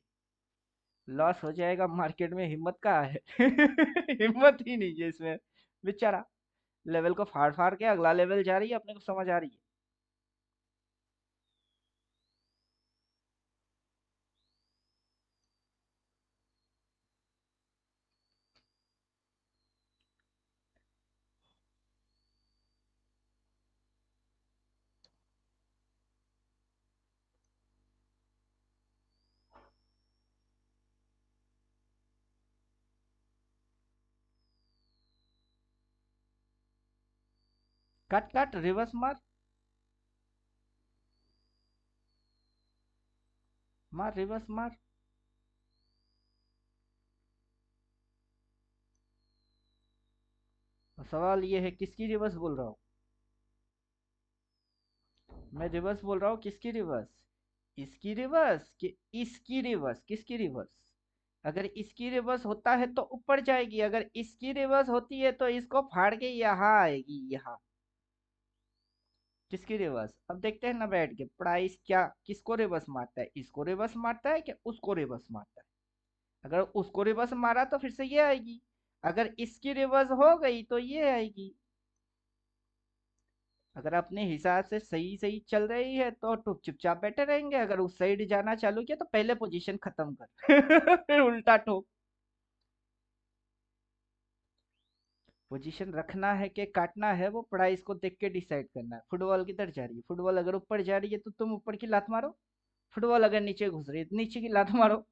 लॉस हो जाएगा मार्केट में, हिम्मत कहाँ है। हिम्मत ही नहीं है इसमें, बेचारा लेवल को फाड़ फाड़ के अगला लेवल जा रही है, अपने को समझ आ रही है। कट कट रिवर्स मार, मार रिवर्स मार। सवाल ये है किसकी रिवर्स बोल रहा हूँ, मैं रिवर्स बोल रहा हूँ, किसकी रिवर्स, इसकी रिवर्स कि इसकी रिवर्स, किसकी रिवर्स। अगर इसकी रिवर्स होता है तो ऊपर जाएगी, अगर इसकी रिवर्स होती है तो इसको फाड़ के यहाँ आएगी, यहाँ। किसकी रिवर्स, अब देखते हैं ना बैठ के, प्राइस क्या किसको रिवर्स मारता है, इसको रिवर्स मारता है कि उसको रिवर्स मारता है। अगर उसको रिवर्स मारा तो फिर से ये आएगी, अगर इसकी रिवर्स हो गई तो ये आएगी। अगर अपने हिसाब से सही सही चल रही है तो चुपचाप बैठे रहेंगे, अगर उस साइड जाना चालू किया तो पहले पोजीशन खत्म कर। फिर उल्टा ठोक। पोजीशन रखना है कि काटना है, वो प्राइस को देख के डिसाइड करना है। फुटबॉल किधर जा रही है, फुटबॉल अगर ऊपर जा रही है तो तुम ऊपर की लात मारो, फुटबॉल अगर नीचे घुस रही है तो नीचे की लात मारो।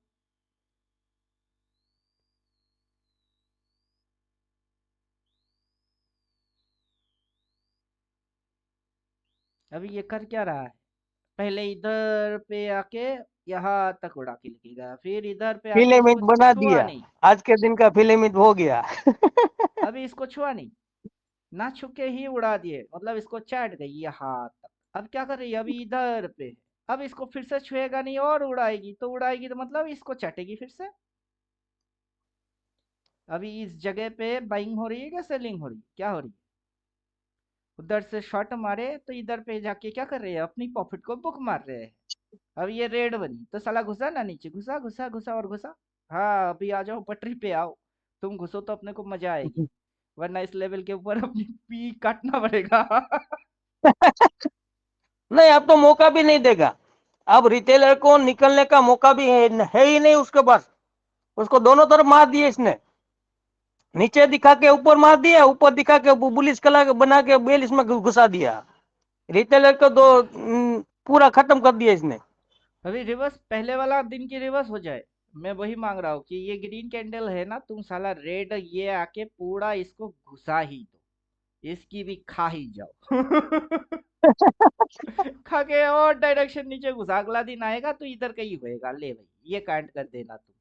अभी ये कर क्या रहा है, पहले इधर पे आके यहाँ तक उड़ा के लिखेगा, फिर इधर पे आके इसको फिलेमिंट बना छुआ दिया, नहीं, आज के दिन का फिलेमिंट हो गया। अभी इसको छुआ नहीं, ना छुके ही उड़ा दिए, मतलब इसको चाट गई यहाँ तक। अब क्या कर रही है, अभी इधर पे है। अब इसको फिर से छुएगा नहीं और उड़ाएगी, तो उड़ाएगी तो मतलब इसको चाटेगी फिर से। अभी इस जगह पे बाइंग हो रही है क्या सेलिंग हो रही है, क्या हो रही है, उधर से शॉट मारे तो इधर पे जाके क्या कर रहे हैं, अपनी प्रॉफिट को बुक मार रहे हैं। अब ये रेड बनी तो साला घुसा ना नीचे, घुसा घुसा घुसा और घुसा। हाँ अभी आ जाओ, पटरी पे आओ, तुम घुसो तो अपने को मजा आएगी, वरना इस लेवल के ऊपर अपनी पी काटना पड़ेगा। नहीं, अब तो मौका भी नहीं देगा। अब रिटेलर को निकलने का मौका भी है ही नहीं उसके पास। उसको दोनों तरफ मार दिए इसने, नीचे दिखा के ऊपर मार दिया, ऊपर दिखा के बुलिस कला बना के बेल इसमें घुसा दिया। रिटेलर को दो पूरा खत्म कर दिया इसने। अभी रिवर्स पहले वाला दिन की रिवर्स हो जाए, मैं वही मांग रहा हूँ कि ये ग्रीन कैंडल है ना, तुम साला रेड ये आके पूरा इसको घुसा ही दो, इसकी भी खा ही जाओ। खा के और डायरेक्शन नीचे घुसा, अगला दिन आएगा तो इधर का ही होएगा, ले भाई ये कांट कर देना तुम।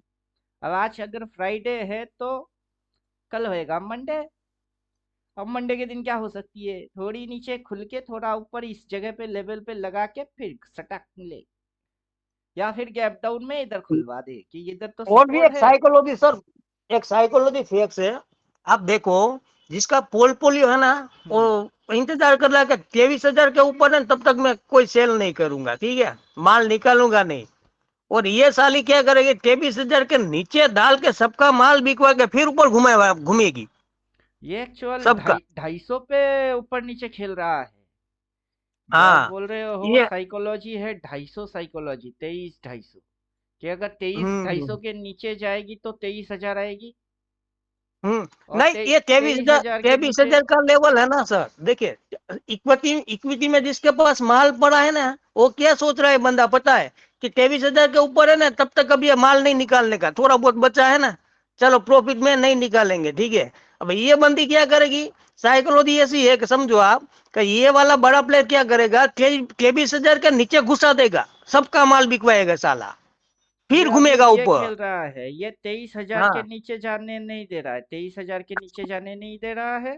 अब आज अगर फ्राइडे है तो कल होएगा मंडे। अब मंडे के दिन क्या हो सकती है, थोड़ी नीचे खुल के थोड़ा ऊपर इस जगह पे लेवल पे लगा के फिर सटक ले, या फिर गैप डाउन में इधर खुलवा दे कि इधर तो और भी सपोर्ट एक है। साइकोलॉजी सर, एक साइकोलॉजी फेक्स है। आप देखो, जिसका पोर्टफोलियो है ना, वो हम्म, इंतजार कर रहा है कि 23,000 के ऊपर है तब तक मैं कोई सेल नहीं करूंगा, ठीक है, माल निकालूंगा नहीं। और ये साली क्या करेगी, 23,000 के नीचे डाल के सबका माल बिकवा के फिर ऊपर घूमेगी ये एक्चुअल सबका। 250 पे ऊपर नीचे खेल रहा है। जो आप हाँ, बोल रहे हो वो ये साइकोलॉजी है 250 साइकोलॉजी, 23-250, कि अगर 23-250 हम्म के नीचे जाएगी तो 23,000 आएगी, हम्म और नहीं, ये तेईस तेईस हजार हजार के तेईस नीचे। हजार का लेवल है ना सर, देखिए। इक्विटी इक्विटी में जिसके पास माल पड़ा है ना, वो क्या सोच रहा है बंदा पता है कि 23,000 के ऊपर है ना, तब तक अभी ये माल नहीं निकालने का, थोड़ा बहुत बचा है ना, चलो प्रॉफिट में नहीं निकालेंगे, ठीक है। अब ये बंदी क्या करेगी, साइकोलॉजी ऐसी है कि समझो आप कि ये वाला बड़ा प्लेयर क्या करेगा, 23,000 के नीचे घुसा देगा, सबका माल बिकवाएगा साला, ये फिर अभी घूमेगा ये ऊपर। खेल रहा है, ये 23,000 के हाँ नीचे जाने नहीं दे रहा है, 23,000 के नीचे जाने नहीं दे रहा है।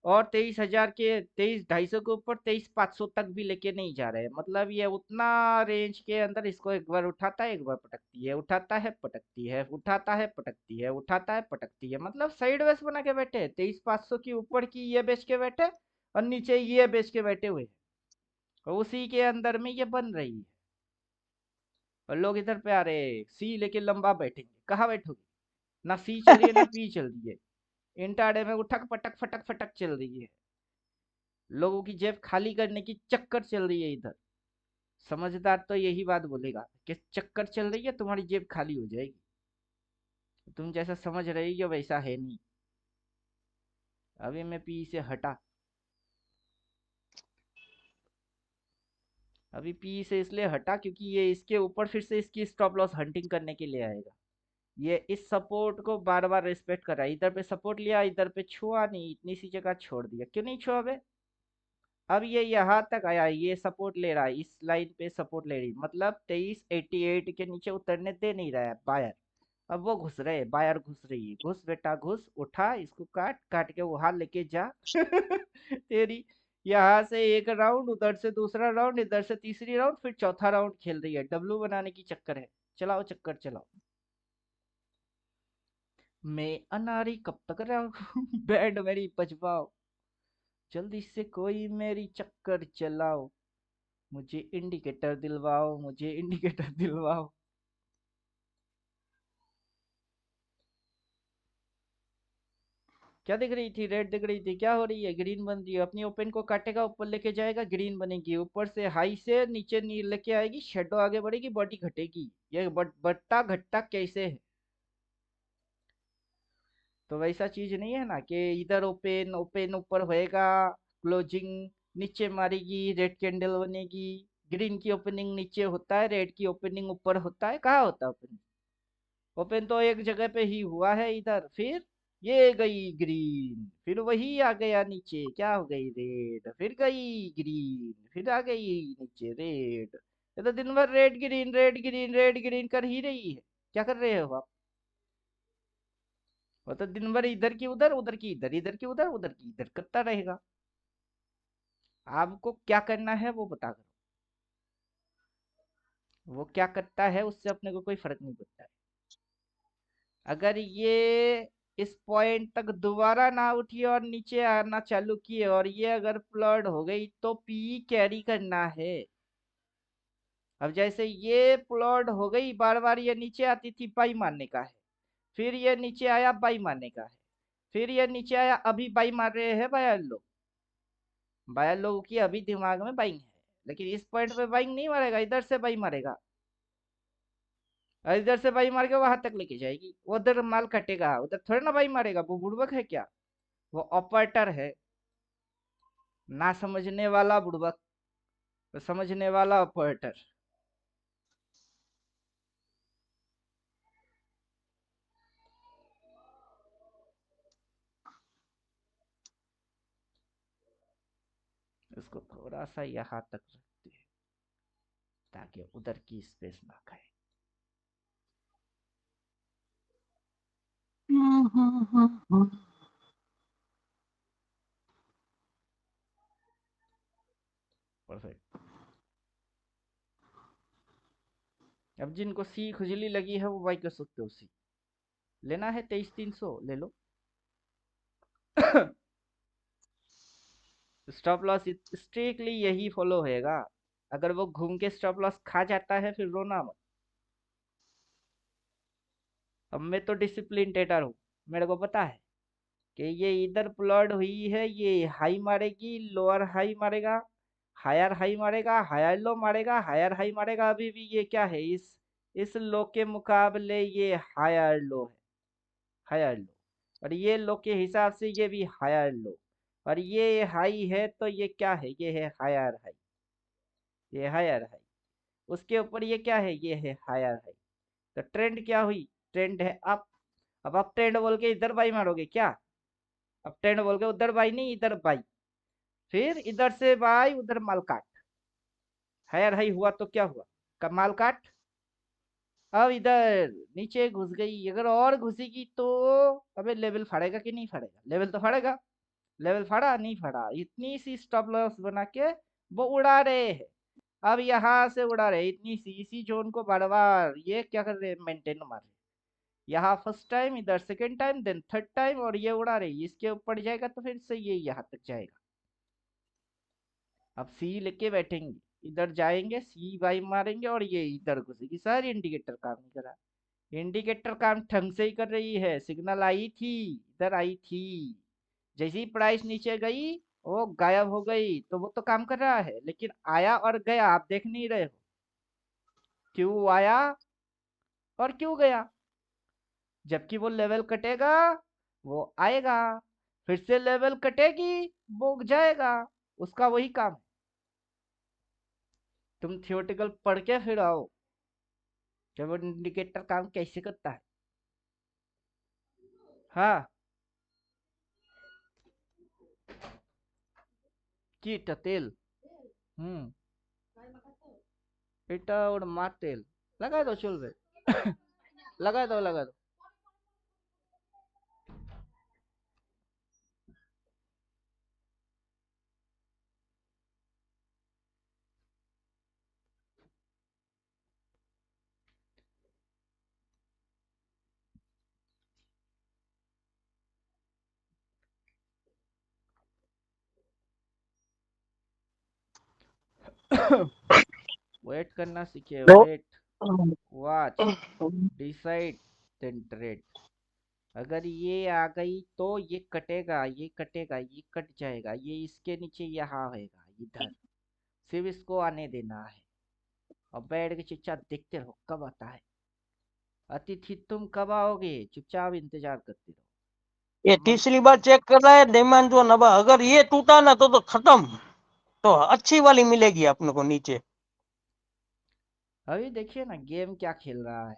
और 23,000 के 23,250 के ऊपर 23,500 तक भी लेके नहीं जा रहे हैं। मतलब ये उतना रेंज के अंदर इसको एक बार उठाता है, एक बार पटकती है, उठाता है पटकती है, उठाता है पटकती है, उठाता है पटकती है। मतलब साइड वेस बना के बैठे, 23,500 की ऊपर की ये बेच के बैठे और नीचे ये बेच के बैठे हुए हैं। और उसी के अंदर में ये बन रही है। और लोग इधर पे आ रहे हैं, सी लेके लंबा बैठेंगे, कहाँ बैठोगे? ना सी चल रही है ना पी चल रही है, इंटाडे में उठक पटक फटक फटक चल रही है। लोगों की जेब खाली करने की चक्कर चल रही है इधर। समझदार तो यही बात बोलेगा कि चक्कर चल रही है, तुम्हारी जेब खाली हो जाएगी। तुम जैसा समझ रही हो वैसा है नहीं। अभी मैं पी से हटा, अभी पी से इसलिए हटा क्योंकि ये इसके ऊपर फिर से इसकी स्टॉप लॉस हंटिंग करने के लिए आएगा। ये इस सपोर्ट को बार बार रिस्पेक्ट कर रहा है, इधर पे सपोर्ट लिया, इधर पे छुआ नहीं, इतनी सी जगह छोड़ दिया, क्यों नहीं छुआ बे? अब ये यहाँ तक आया, ये सपोर्ट ले रहा है, इस लाइन पे सपोर्ट ले रही, मतलब 2388 के नीचे उतरने दे नहीं रहा है बायर। अब वो घुस रहे, बायर घुस रही है, घुस बेटा घुस, उठा इसको, काट काट के वहां लेके जा। तेरी यहाँ से एक राउंड, उधर से दूसरा राउंड, इधर से तीसरी राउंड, फिर चौथा राउंड खेल रही है, डब्लू बनाने की चक्कर है। चलाओ चक्कर चलाओ। मैं अनारी कब तक रहूं? बैंड मेरी बजवाओ, जल्दी से कोई मेरी चक्कर चलाओ, मुझे इंडिकेटर दिलवाओ, मुझे इंडिकेटर दिलवाओ। क्या दिख रही थी? रेड दिख रही थी, क्या हो रही है? ग्रीन बन रही है, अपनी ओपन को काटेगा, ऊपर लेके जाएगा, ग्रीन बनेगी, ऊपर से हाई से नीचे नी लेके आएगी, शेडो आगे बढ़ेगी, बॉडी घटेगी। ये बट्टा घट्टा कैसे है? तो वैसा चीज नहीं है ना कि इधर ओपन ओपन ऊपर होएगा, क्लोजिंग नीचे मारेगी, रेड कैंडल बनेगी। ग्रीन की ओपनिंग नीचे होता है, रेड की ओपनिंग ऊपर होता है, कहाँ होता है ओपनिंग? ओपन तो एक जगह पे ही हुआ है इधर, फिर ये गई ग्रीन, फिर वही आ गया नीचे, क्या हो गई? रेड, फिर गई ग्रीन, फिर आ गई नीचे रेड। ये तो दिन भर red green red green red green कर ही रही है। क्या कर रहे हो आप? वो तो दिन भर इधर की उधर, उधर की इधर, इधर की उधर, उधर की इधर करता रहेगा। आपको क्या करना है वो बता करो। वो क्या करता है उससे अपने को कोई फर्क नहीं पड़ता है। अगर ये इस पॉइंट तक दोबारा ना उठी और नीचे आना चालू किए और ये अगर फ्लड हो गई तो पी कैरी करना है। अब जैसे ये फ्लड हो गई, बार बार ये नीचे आती थी, बाई मारने का है, फिर ये नीचे आया, बाई मारने का है, फिर ये नीचे आया, अभी बाई मार रहे हैं बायर लोग। बायर लोगों की अभी दिमाग में बाइंग है, लेकिन इस पॉइंट पे बाइंग नहीं मारेगा, इधर से बाई मारेगा। और इधर से बाई मार के वहां तक लेके जाएगी, उधर माल कटेगा, उधर थोड़ा ना बाई मारेगा। वो बुड़बक है क्या? वो ऑपरेटर है। ना समझने वाला बुड़बक, तो समझने वाला ऑपरेटर। इसको थोड़ा सा यहाँ तक रखते हैं ताकि उधर की स्पेस ना खाए। परफेक्ट। अब जिनको सी खुजली लगी है वो बाई कर सकते हो, सी लेना है 23,300 ले लो। स्टॉप लॉस स्ट्रिक्टली यही फॉलो होएगा। अगर वो घूम के स्टॉप लॉस खा जाता है फिर रोना मत। अब मैं तो डिसिप्लिन ट्रेडर हूँ, मेरे को पता है कि ये इधर प्लॉट हुई है, ये हाई मारेगी, लोअर हाई मारेगा, हायर हाई मारेगा, हायर लो मारेगा, हायर हाई मारेगा। अभी भी ये क्या है, इस लो के मुकाबले ये हायर लो है, हायर लो। और ये लो के हिसाब से ये भी हायर लो। और ये हाई है तो ये क्या है, ये है हायर हाई, ये हायर हाई। उसके ऊपर ये क्या है, ये है हायर हाई। तो ट्रेंड क्या हुई, ट्रेंड है अप। अब आप ट्रेंड बोल के इधर बाई मारोगे क्या, अब ट्रेंड बोल के उधर बाई नहीं इधर बाई, फिर इधर से बाई उधर माल काट। हायर हाई हुआ तो क्या हुआ, कमाल काट। अब इधर नीचे घुस गई, अगर और घुसेगी तो अबे लेवल फाड़ेगा कि नहीं फाड़ेगा, लेवल तो फाड़ेगा। लेवल फाड़ा नहीं फाड़ा, इतनी सी स्टॉप लॉस बना के वो उड़ा रहे हैं। अब यहाँ से उड़ा रहे इतनी सी, इसी जोन को बार बार ये क्या कर रहे, मेंटेन मार रहे। यहाँ फर्स्ट टाइम, इधर second time, then third time, और ये उड़ा रही, इसके ऊपर जाएगा तो फिर से ये यहाँ तक जाएगा। अब सी लेके बैठेंगे, इधर जाएंगे सी बाई मारेंगे और ये इधर घुसेगी। सारी इंडिकेटर काम नहीं कर रहा, इंडिकेटर काम ढंग से ही कर रही है। सिग्नल आई थी, इधर आई थी, जैसी प्राइस नीचे गई वो गायब हो गई, तो वो तो काम कर रहा है। लेकिन आया और गया आप देख नहीं रहे हो, क्यों आया और क्यों गया। जबकि वो लेवल कटेगा वो आएगा, फिर से लेवल कटेगी वो जाएगा, उसका वही काम है। तुम थियोरेटिकल पढ़ के फिर आओ कि वो इंडिकेटर काम कैसे करता है। हाँ, कीट तेल, हम्म, এটা ওর মার তেল, লাগাই দাও চলবে, লাগাই দাও লাগাই দাও। वेट करना सीखे, तो wait, watch, decide, then trade. अगर ये आ गई तो ये कटेगा, ये कटेगा, ये कट जाएगा, ये इसके नीचे यहाँ होएगा इधर, सिर्फ इसको आने देना है। और बैठ के चुपचाप देखते रहो कब आता है। अतिथि तुम कब आओगे, चुपचाप इंतजार करते रहो। ये हम तीसरी बार चेक कर रहा है डिमांड जो नवा, अगर ये टूटा ना तो खत्म, तो अच्छी वाली मिलेगी अपने को नीचे। अभी देखिए ना गेम क्या खेल रहा है।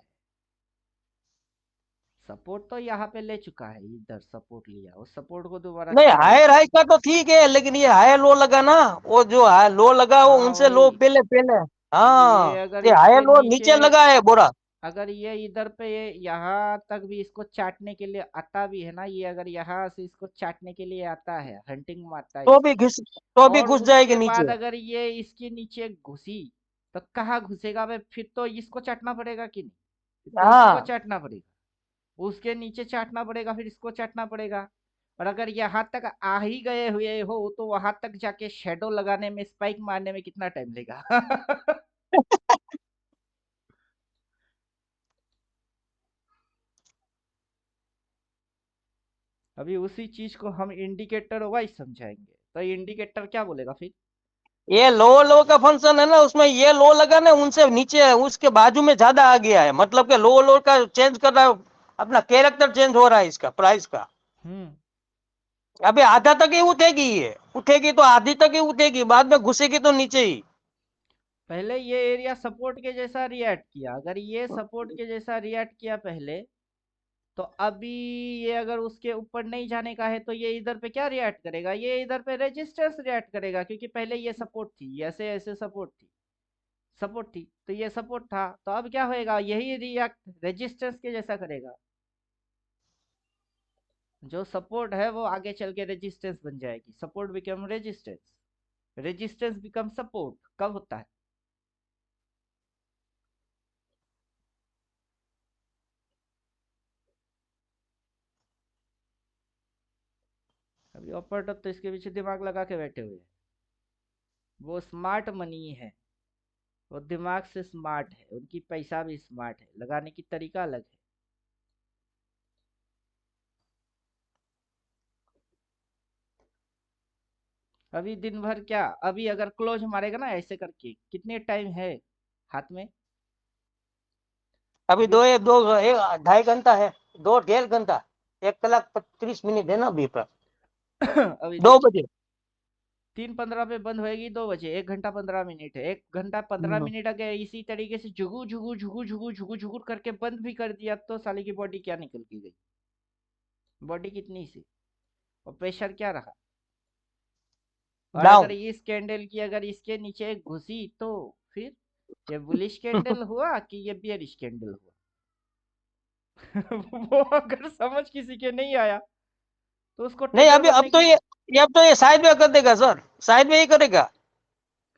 सपोर्ट तो यहाँ पे ले चुका है, इधर सपोर्ट लिया, उस सपोर्ट को दोबारा नहीं, क्यों हायर लेगा। हाई का तो ठीक है, लेकिन ये हायर लो लगा ना, वो जो हायर लो लगा वो हाँ उनसे लो वही, पहले पहले। ये हाँ, अगर ये हायर इसके लो नीचे, नीचे लगा है बोरा, अगर ये इधर पे ये यहाँ तक भी इसको चाटने के लिए आता भी है ना, ये अगर यहाँ से इसको चाटने के लिए आता है, हंटिंग मारता है तो इस भी पे, और घुस जाएगी उसके बाद नीचे। अगर ये इसके नीचे घुसी तो कहाँ घुसेगा भाई, फिर तो इसको चाटना पड़ेगा कि नहीं, फिर तो इसको हाँ, चाटना पड़ेगा, उसके नीचे चाटना पड़ेगा, फिर इसको चाटना पड़ेगा। और अगर यहाँ तक आ ही गए हुए हो तो वहां तक जाके शेडो लगाने में, स्पाइक मारने में कितना टाइम लेगा। अभी उसी चीज को हम इंडिकेटर वाइज समझाएंगे, तो इंडिकेटर क्या बोलेगा फिर। ये लो लो का फंक्शन है ना, उसमें ये लो लगा ना, उनसे नीचे उसके बाजू में ज्यादा आ गया है, मतलब कि लो लो का चेंज कर रहा है, अपना कैरेक्टर चेंज हो रहा है इसका प्राइस का। हम्म, अभी आधा तक ही उठेगी, ये उठेगी तो आधी तक ही उठेगी, बाद में घुसेगी तो नीचे ही। पहले ये एरिया सपोर्ट के जैसा रिएक्ट किया, अगर ये सपोर्ट के जैसा रिएक्ट किया पहले, तो अभी ये अगर उसके ऊपर नहीं जाने का है तो ये इधर पे क्या रिएक्ट करेगा, ये इधर पे रेजिस्टेंस रिएक्ट करेगा, क्योंकि पहले ये सपोर्ट थी, ऐसे ऐसे सपोर्ट थी, सपोर्ट थी तो ये सपोर्ट था, तो अब क्या होएगा, यही रिएक्ट रेजिस्टेंस के जैसा करेगा। जो सपोर्ट है वो आगे चल के रेजिस्टेंस बन जाएगी, support become resistance, resistance become support, कब होता है। अभी ऑपरेटर तो इसके पीछे दिमाग लगा के बैठे हुए हैं, वो स्मार्ट मनी है, वो दिमाग से स्मार्ट है, उनकी पैसा भी स्मार्ट है, लगाने की तरीका अलग है। अभी दिन भर क्या, अभी अगर क्लोज मारेगा ना ऐसे करके, कितने टाइम है हाथ में। अभी अभी दो एक 2.5 घंटा है, 2 1.5 घंटा, 1 कलाक 35 मिनट है ना अभी पर। अभी 2 बजे। 3:15 पे बंद होएगी, 2 बजे, 1 घंटा 15 मिनट है। 1 घंटा 15 मिनट अगर इसी तरीके से झुगू झुगू झुगू झुगू झुगू झुगू करके बंद भी कर दिया तो साले की बॉडी क्या निकल के गई? बॉडी कितनी सी, और प्रेशर क्या रहा? और अगर डाउन। इस कैंडल की अगर इसके नीचे घुसी तो फिर ये बुलिश कैंडल हुआ कि ये बियरिश कैंडल हुआ? वो अगर समझ किसी के नहीं आया तो उसको नहीं, ट्रेडर अभी अब बनने तो की, ये अब तो ये साइड में कर देगा सर, साइड में ही करेगा।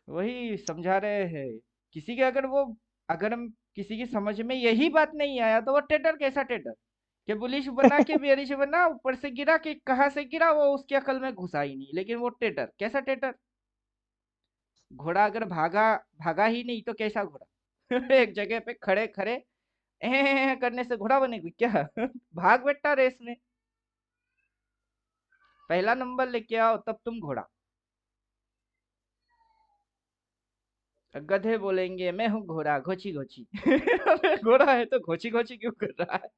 वही समझा रहे हैं। किसी के अगर वो, अगर हम किसी की समझ में यही बात नहीं आया तो वो ट्रेडर कैसा ट्रेडर? कि बुलिश बना के बेरिश बना, ऊपर से गिरा कि कहाँ से गिरा वो उसकी अकल में घुसा ही नहीं, लेकिन वो ट्रेडर कैसा ट्रेडर? घोड़ा अगर भागा, भागा ही नहीं तो कैसा घोड़ा? एक जगह पे खड़े खड़े करने से घोड़ा बनेगी क्या? भाग बेटा रेस में, पहला नंबर लेके आओ तब तुम घोड़ा। गधे बोलेंगे मैं हूँ घोड़ा घोची घोची। अबे घोड़ा है तो घोची घोची क्यों कर रहा है?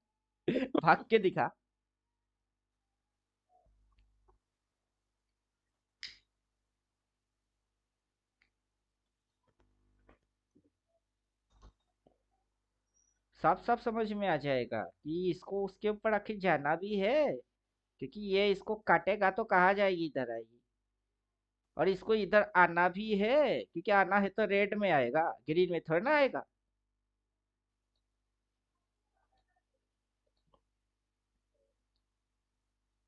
भाग के दिखा। साफ साफ समझ में आ जाएगा कि इसको उसके ऊपर आखिर जाना भी है, क्योंकि ये इसको काटेगा तो कहाँ जाएगी? इधर आएगी। और इसको इधर आना भी है, क्योंकि आना है तो रेड में आएगा, ग्रीन में थोड़ा ना आएगा।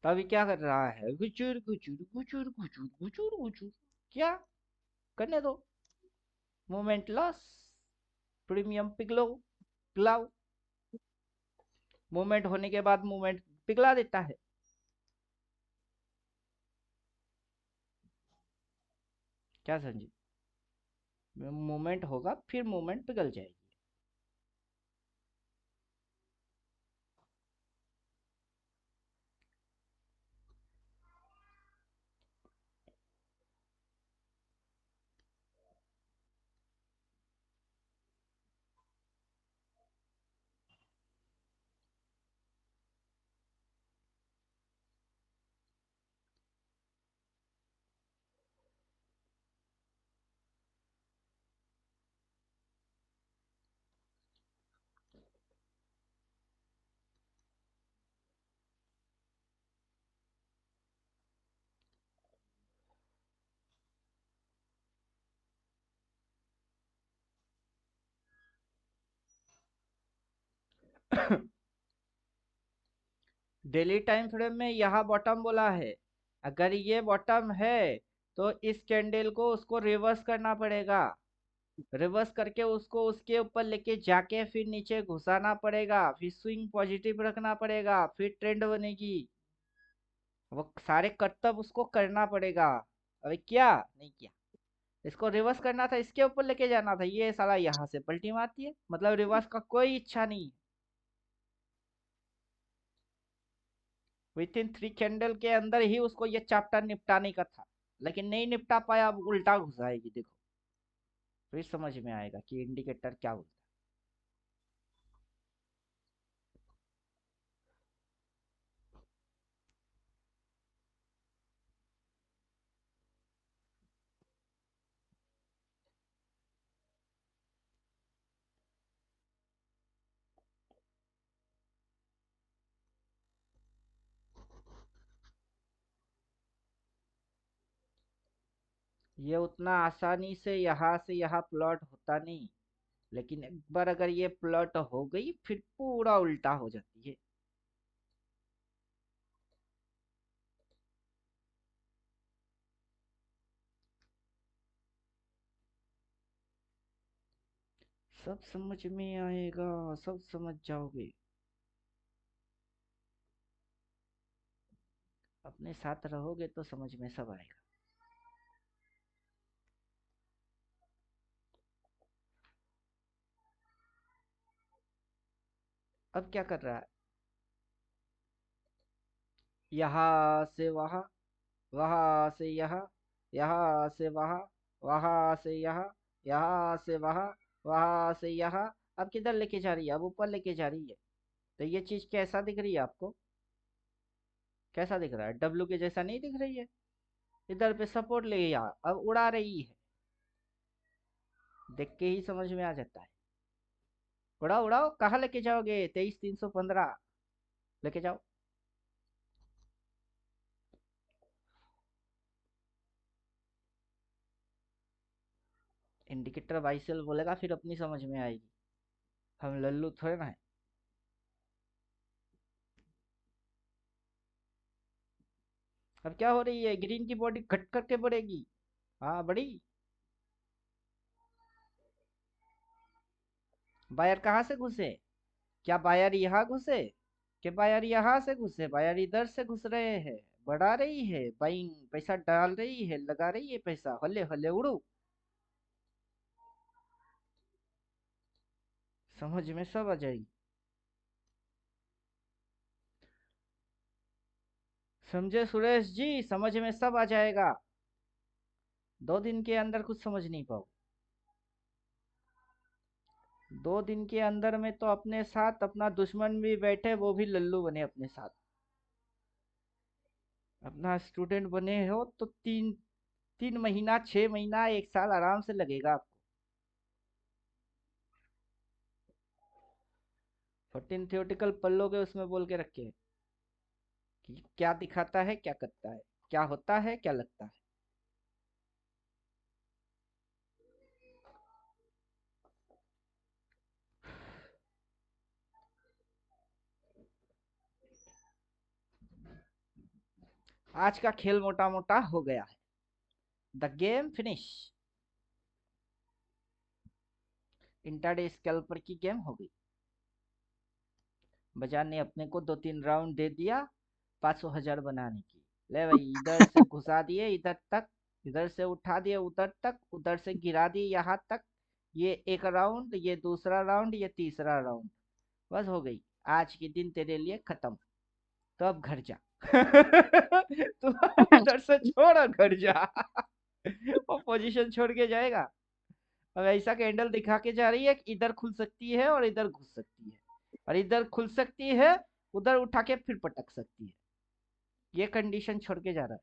तो अभी क्या कर रहा है? गुचुर गुचुर गुचुर गुचुर गुचुर गुचुर। क्या करने दो, मोमेंट लॉस, प्रीमियम पिघलो, पिघलाओ। मूवमेंट होने के बाद मूवमेंट पिघला देता है। क्या समझे? मूवमेंट होगा फिर मूवमेंट पिघल जाएगी। डेली टाइम फ्रेम में यहाँ बॉटम बोला है। अगर ये बॉटम है तो इस कैंडल को उसको रिवर्स करना पड़ेगा। रिवर्स करके उसको उसके ऊपर लेके जाके फिर नीचे घुसाना पड़ेगा, फिर स्विंग पॉजिटिव रखना पड़ेगा, फिर ट्रेंड बनेगी। वो सारे करतब उसको करना पड़ेगा। अभी क्या नहीं किया? इसको रिवर्स करना था, इसके ऊपर लेके जाना था, ये साला यहाँ से पलटी मारती है, मतलब रिवर्स का कोई इच्छा नहीं है। विद इन 3 कैंडल के अंदर ही उसको ये चैप्टर निपटाने का था, लेकिन नहीं निपटा पाया। अब उल्टा घुसाएगी देखो, फिर समझ में आएगा कि इंडिकेटर क्या बोलता है। ये उतना आसानी से यहाँ प्लॉट होता नहीं, लेकिन एक बार अगर ये प्लॉट हो गई फिर पूरा उल्टा हो जाती है। सब समझ में आएगा, सब समझ जाओगे। अपने साथ रहोगे तो समझ में सब आएगा। अब क्या कर रहा है? यहाँ से वहां, वहां से यहाँ, यहाँ से वहां, वहां से यहाँ, यहाँ से वहां, वहां से यहाँ। अब किधर लेके जा रही है? अब ऊपर लेके जा रही है। तो ये चीज कैसा दिख रही है आपको? कैसा दिख रहा है? डब्लू के जैसा नहीं दिख रही है? इधर पे सपोर्ट ले यार, अब उड़ा रही है, देख के ही समझ में आ जाता है। उड़ाओ उड़ाओ, कहाँ लेके जाओगे? 23,315 लेके जाओ। इंडिकेटर बाइसेल बोलेगा फिर अपनी समझ में आएगी, हम लल्लू थोड़े ना है। अब क्या हो रही है? ग्रीन की बॉडी घट करके बढ़ेगी। हाँ बड़ी। बायर कहाँ से घुसे? क्या बायर यहाँ घुसे? कि बायर यहाँ से घुसे? बायर इधर से घुस रहे हैं, बढ़ा रही है बाइंग, पैसा डाल रही है, लगा रही है पैसा, हले हले उड़ू। समझ में सब आ जाएगी। समझे सुरेश जी? समझ में सब आ जाएगा। 2 दिन के अंदर कुछ समझ नहीं पाओ। 2 दिन के अंदर में तो अपने साथ अपना दुश्मन भी बैठे, वो भी लल्लू बने अपने साथ। अपना स्टूडेंट बने हो तो 3 महीना 6 महीना 1 साल आराम से लगेगा आपको। 14 थियोटिकल पल्लों के उसमें बोल के रखे हैं कि क्या दिखाता है, क्या करता है, क्या होता है, क्या लगता है। आज का खेल मोटा मोटा हो गया है। The game finish. Intraday scalper की गेम हो गई। बाजार ने अपने को 2-3 राउंड दे दिया 500,000 बनाने की। ले भाई, इधर से घुसा दिए इधर तक, इधर से उठा दिए उधर तक, उधर से गिरा दिए यहाँ तक। ये एक राउंड, ये दूसरा राउंड, ये तीसरा राउंड। बस हो गई, आज के दिन तेरे लिए खत्म। तो अब घर जा। तू इधर से छोड़ और घर जा। वो पोजीशन छोड़ के जाएगा। अब ऐसा कैंडल दिखा के जा रही है कि इधर खुल सकती है और इधर घुस सकती है, और इधर खुल सकती है, उधर उठा के फिर पटक सकती है। ये कंडीशन छोड़ के जा रहा है।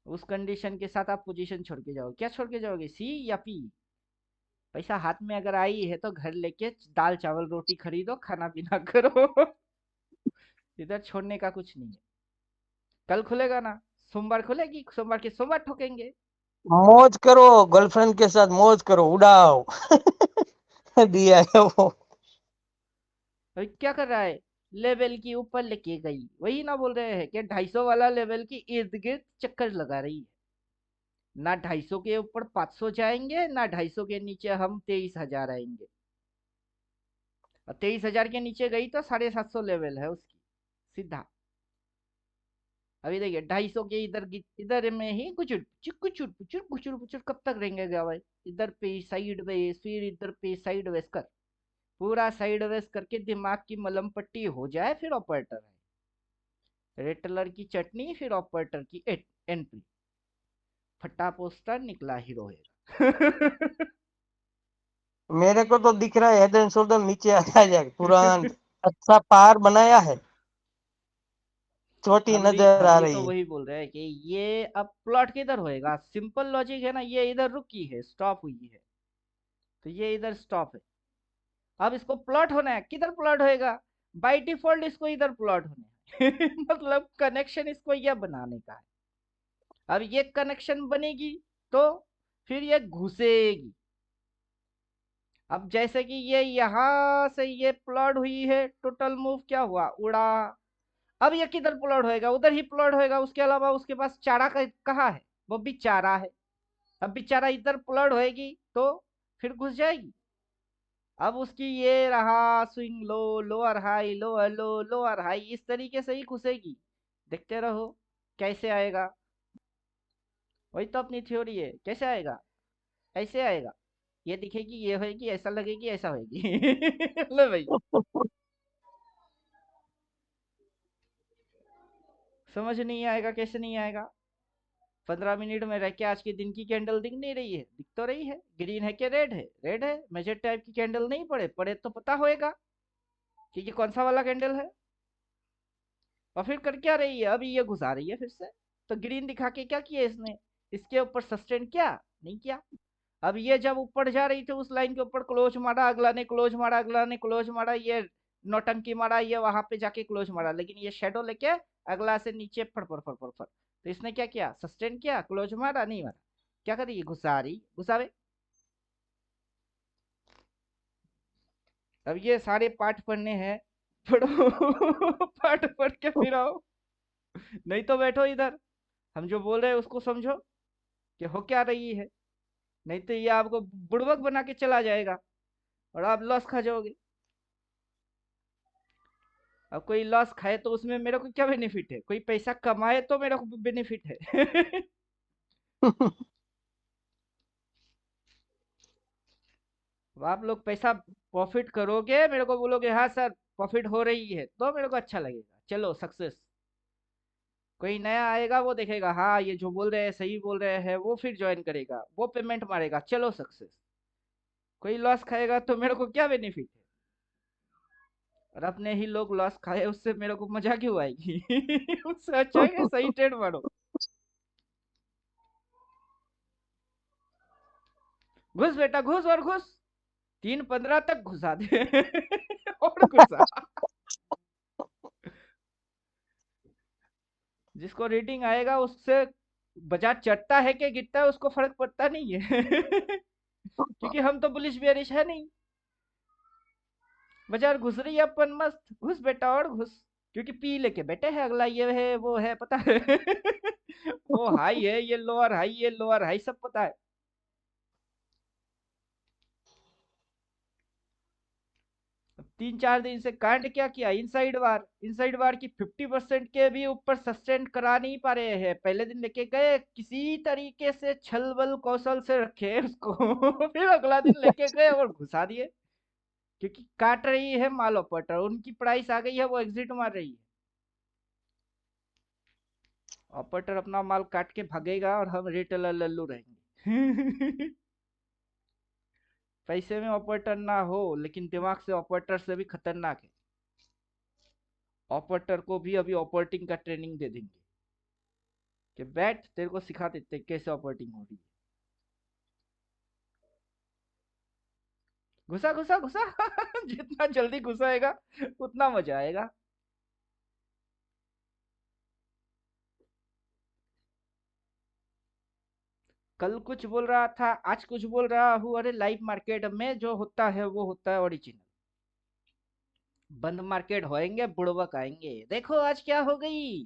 उस कंडीशन के साथ आप पोजीशन छोड़ के जाओगे। क्या छोड़ के जाओगे? सी या पी? पैसा हाथ में अगर आई है तो घर लेके दाल चावल रोटी खरीदो, खाना पीना करो। इधर छोड़ने का कुछ नहीं है। कल खुलेगा ना, सोमवार खुलेगी, सोमवार के सोमवार ठोकेंगे। मौज करो, गर्लफ्रेंड के साथ मौज करो, उड़ाओ। दिया है वो। अभी क्या कर रहा है? लेवल की ऊपर लेके गई, वही ना बोल रहे हैं कि 250 वाला लेवल की इर्द गिर्द चक्कर लगा रही है। ना 250 के ऊपर 500 जाएंगे, ना 250 के नीचे हम 23,000 आएंगे। और 23,000 के नीचे गई तो 750 लेवल है उसकी सीधा। अभी देखिए 250 के इधर इधर में ही कुचुर कुचुर कुचुर कुचुर कुचुर कब तक रहेंगे भाई? इधर पे साइड वेज, फिर इधर पे साइड वेज कर, पूरा साइड वेज करके दिमाग की मलम पट्टी हो जाए, फिर ऑपरेटर है। रेटलर की चटनी, फिर ऑपरेटर की एंट्री। फटा पोस्टर निकला हीरो है। मेरे को तो दिख रहा है हेड एंड शोल्डर नीचे आ जाएगा तुरंत। अच्छा पार बनाया है, चोटी नजर हम आ भी तो रही है। वही बोल रहे हैं कि ये अब प्लॉट किधर होएगा? सिंपल लॉजिक है ना, ये इधर रुकी है, स्टॉप हुई है, तो ये इधर स्टॉप है। अब इसको प्लॉट होना है, किधर प्लॉट होएगा? बाय डिफॉल्ट इसको इधर प्लॉट होना है। मतलब कनेक्शन इसको यह बनाने का है। अब ये कनेक्शन बनेगी तो फिर ये घुसेगी। अब जैसे कि ये यहां से ये प्लॉट हुई है, टोटल मूव क्या हुआ? उड़ा। अब ये किधर प्लॉट होएगा? उधर ही प्लॉट होएगा, उसके अलावा उसके पास चारा कहाँ है? वो भी चारा है। अब बेचारा इधर प्लॉट होएगी तो फिर घुस जाएगी। अब उसकी ये रहा swing low, lower high, lower लो, लोअर हाई, इस तरीके से ही घुसेगी। देखते रहो कैसे आएगा। वही तो अपनी थ्योरी है। कैसे आएगा? ऐसे आएगा। ये दिखेगी, ये होएगी, ऐसा लगेगी, ऐसा होएगी। लो भाई, समझ नहीं आएगा कैसे नहीं आएगा? 15 मिनट में रह के आज के दिन की कैंडल दिख नहीं रही है? दिख तो रही है। ग्रीन है कि रेड है? रेड है। मेजर टाइप की कैंडल नहीं पड़े, पड़े तो पता होएगा कि ये कौन सा वाला कैंडल है। और फिर कर क्या रही है, अभी ये घुसा रही है फिर से। तो ग्रीन दिखा के क्या किया इसने, इसके ऊपर सस्टेन किया, नहीं किया। अब ये जब ऊपर जा रही थी उस लाइन के ऊपर क्लोज मारा, अगला ने क्लोज मारा, अगला ने क्लोज मारा, ये नौटंकी मारा, ये वहां पे जाके क्लोज मारा, लेकिन ये शेडो लेके अगला से नीचे फड़ फड़ फड़ फड़ फड़। तो इसने क्या किया, सस्टेन किया, क्लोज मारा, नहीं मारा, क्या करी, घुसा रही, घुसावे। अब ये सारे पाठ पढ़ने हैं, पढ़ो पाठ पढ़ के फिर आओ, नहीं तो बैठो इधर, हम जो बोल रहे हैं उसको समझो कि हो क्या रही है, नहीं तो ये आपको बुड़बक बना के चला जाएगा और आप लॉस खा जाओगे। अब कोई लॉस खाए तो उसमें मेरे को क्या बेनिफिट है, कोई पैसा कमाए तो मेरे को बेनिफिट है। अब आप लोग पैसा प्रॉफिट करोगे, मेरे को बोलोगे हाँ सर प्रॉफिट हो रही है, तो मेरे को अच्छा लगेगा, चलो सक्सेस। कोई नया आएगा वो देखेगा हाँ ये जो बोल रहे हैं सही बोल रहे हैं, वो फिर ज्वाइन करेगा, वो पेमेंट मारेगा, चलो सक्सेस। कोई लॉस खाएगा तो मेरे को क्या बेनिफिट है, और अपने ही लोग लॉस खाए उससे मेरे को मजा क्यों आएगी। उससे अच्छा है कि सही ट्रेड मारो। घुस बेटा घुस और घुस, 3-15 तक घुसा दे। और घुसा, जिसको रेटिंग आएगा उससे बाजार चढ़ता है कि गिरता है उसको फर्क पड़ता नहीं है। क्योंकि हम तो बुलिश बेरिश है नहीं, बाजार घुस रही है अपन मस्त, घुस बेटा और घुस। क्योंकि पी लेके बैठे हैं, अगला ये है वो है पता है। वो हाई है, ये लोअर हाई, ये लोअर हाई, सब पता है। अब 3-4 दिन से कांड क्या किया, इनसाइड वार की 50% के भी ऊपर सस्टेन करा नहीं पा रहे हैं। पहले दिन लेके गए किसी तरीके से छल बल कौशल से रखे उसको। फिर अगला दिन लेके गए और घुसा दिए, क्योंकि काट रही है माल ऑपरेटर, उनकी प्राइस आ गई है, वो एग्जिट मार रही है। ऑपरेटर अपना माल काट के भागेगा और हम रिटेलर लल्लू रहेंगे। पैसे में ऑपरेटर ना हो लेकिन दिमाग से ऑपरेटर से भी खतरनाक है। ऑपरेटर को भी अभी ऑपरेटिंग का ट्रेनिंग दे देंगे कि बैठ तेरे को सिखा देते कैसे ऑपरेटिंग हो रही है। घुसा घुसा घुसा। जितना जल्दी घुसाएगा उतना मजा आएगा। कल कुछ बोल रहा था, आज कुछ बोल रहा हूँ, अरे लाइव मार्केट में जो होता है वो होता है ओरिजिनल। बंद मार्केट होएंगे बुड़बक आएंगे, देखो आज क्या हो गई,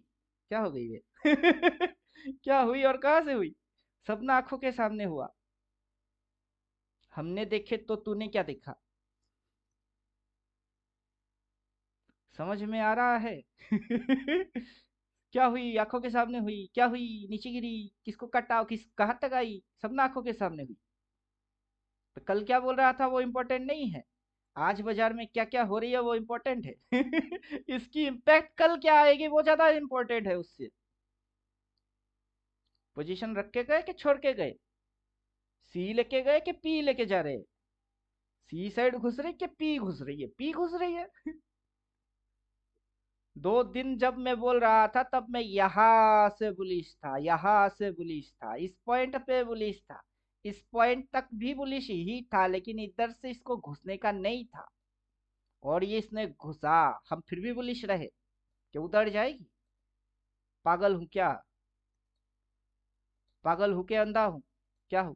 क्या हो गई वे। क्या हुई और कहाँ से हुई, सबने आंखों के सामने हुआ। हमने देखे तो तूने क्या देखा, समझ में आ रहा है। क्या हुई, आंखों के सामने हुई, क्या हुई, नीचे गिरी, किसको काटा, किस कहाँ तक आई, सबने आंखों के सामने हुई। तो कल क्या बोल रहा था वो इम्पोर्टेंट नहीं है, आज बाजार में क्या क्या हो रही है वो इम्पोर्टेंट है। इसकी इम्पैक्ट कल क्या आएगी वो ज्यादा इम्पोर्टेंट है उससे। पोजीशन रख के गए कि छोड़ के गए, सी लेके गए कि पी लेके जा रहे, सी साइड घुस रही कि पी घुस रही है, पी घुस रही है। 2 दिन जब मैं बोल रहा था तब मैं यहां से बुलिश था, यहां से बुलिश था, इस पॉइंट पे बुलिश था, इस पॉइंट तक भी बुलिश ही था, लेकिन इधर से इसको घुसने का नहीं था, और ये इसने घुसा, हम फिर भी बुलिश रहे कि उधर जाएगी। पागल हूं क्या, पागल हूं के अंधा हूं, क्या हूं।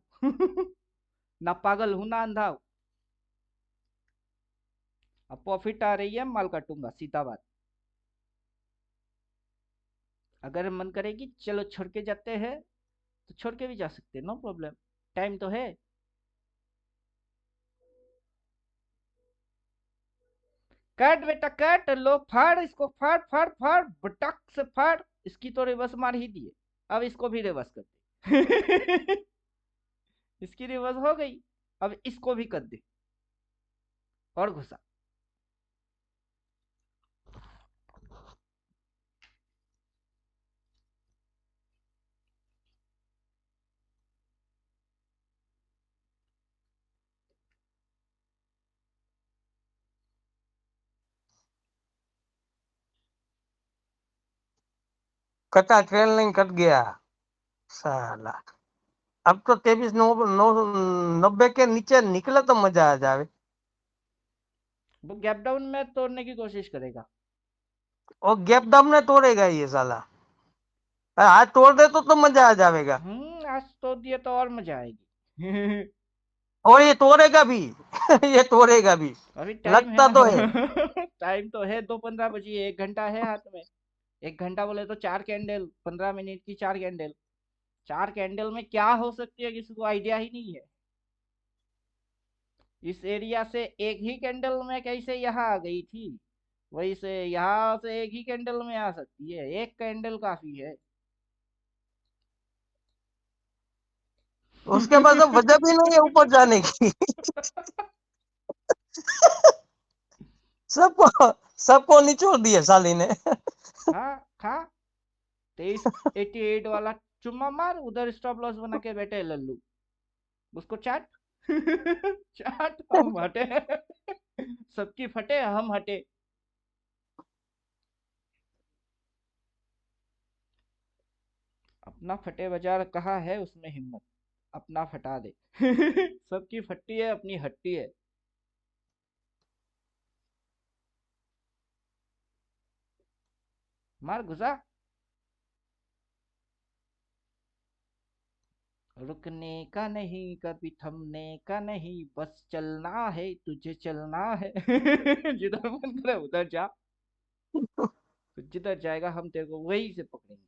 ना पागल हूं ना अंधा हूं। अब प्रॉफिट आ रही है, माल काटूंगा, सीधा बात। अगर मन करेगी चलो छोड़ के जाते हैं तो छोड़ के भी जा सकते हैं, नो प्रॉब्लम, टाइम तो है। काट बेटा काट लो, फाड़ इसको, फाड़ फाड़ फाड़, बटक से फाड़। इसकी तो रिवर्स मार ही दिए, अब इसको भी रिवर्स कर दे। इसकी रिवर्स हो गई, अब इसको भी कर दे और घुसा। कटा ट्रेन लाइन कट गया साला। अब तो 23 नब्बे के नीचे निकले तो मजा आ जावे। वो गैप डाउन में तोड़ने की कोशिश करेगा। और गैप दम ने तोड़ेगा ये साला। आज तोड़ दे तो मजा आ जाएगा। आज तोड़ दिए तो और मजा आएगी। और ये तोड़ेगा भी। ये तोड़ेगा भी। अभी टाइम है लगता ना। तो है। टाइम तो है, 2:15 बजी, 1 घंटा है हाथ में। 1 घंटा बोले तो 4 कैंडल, 15 मिनट की 4 कैंडल। 4 कैंडल में क्या हो सकती है किसी को आइडिया ही नहीं है। इस एरिया से एक ही कैंडल में कैसे यहाँ आ गई थी, वही से यहाँ से एक ही कैंडल में आ सकती है, एक कैंडल काफी है। उसके पास अब वजह भी नहीं है ऊपर जाने की। सबको सबको निचोड़ दिए साली ने। हाँ खा। 2388 वाला चुम्मा मार, उधर स्टॉप लॉस बना के बैठे लल्लू, उसको चाट। चाट, हम हटे। सबकी फटे, हम हटे। अपना फटे बाजार कहाँ है उसमें हिम्मत, अपना फटा दे। सबकी फट्टी है, अपनी हट्टी है। मार घुसा। रुकने का नहीं, कभी थमने का नहीं, बस चलना है, तुझे चलना है। जिधर मन करे उधर जा। तो जिधर जाएगा हम तेरे को वहीं से पकड़ेंगे।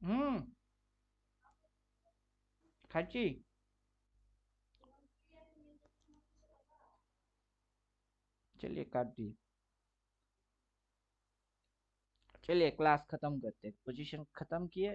हम्म। खाची। चलिए काट दिए। चलिए क्लास खत्म करते, पोजीशन खत्म किए।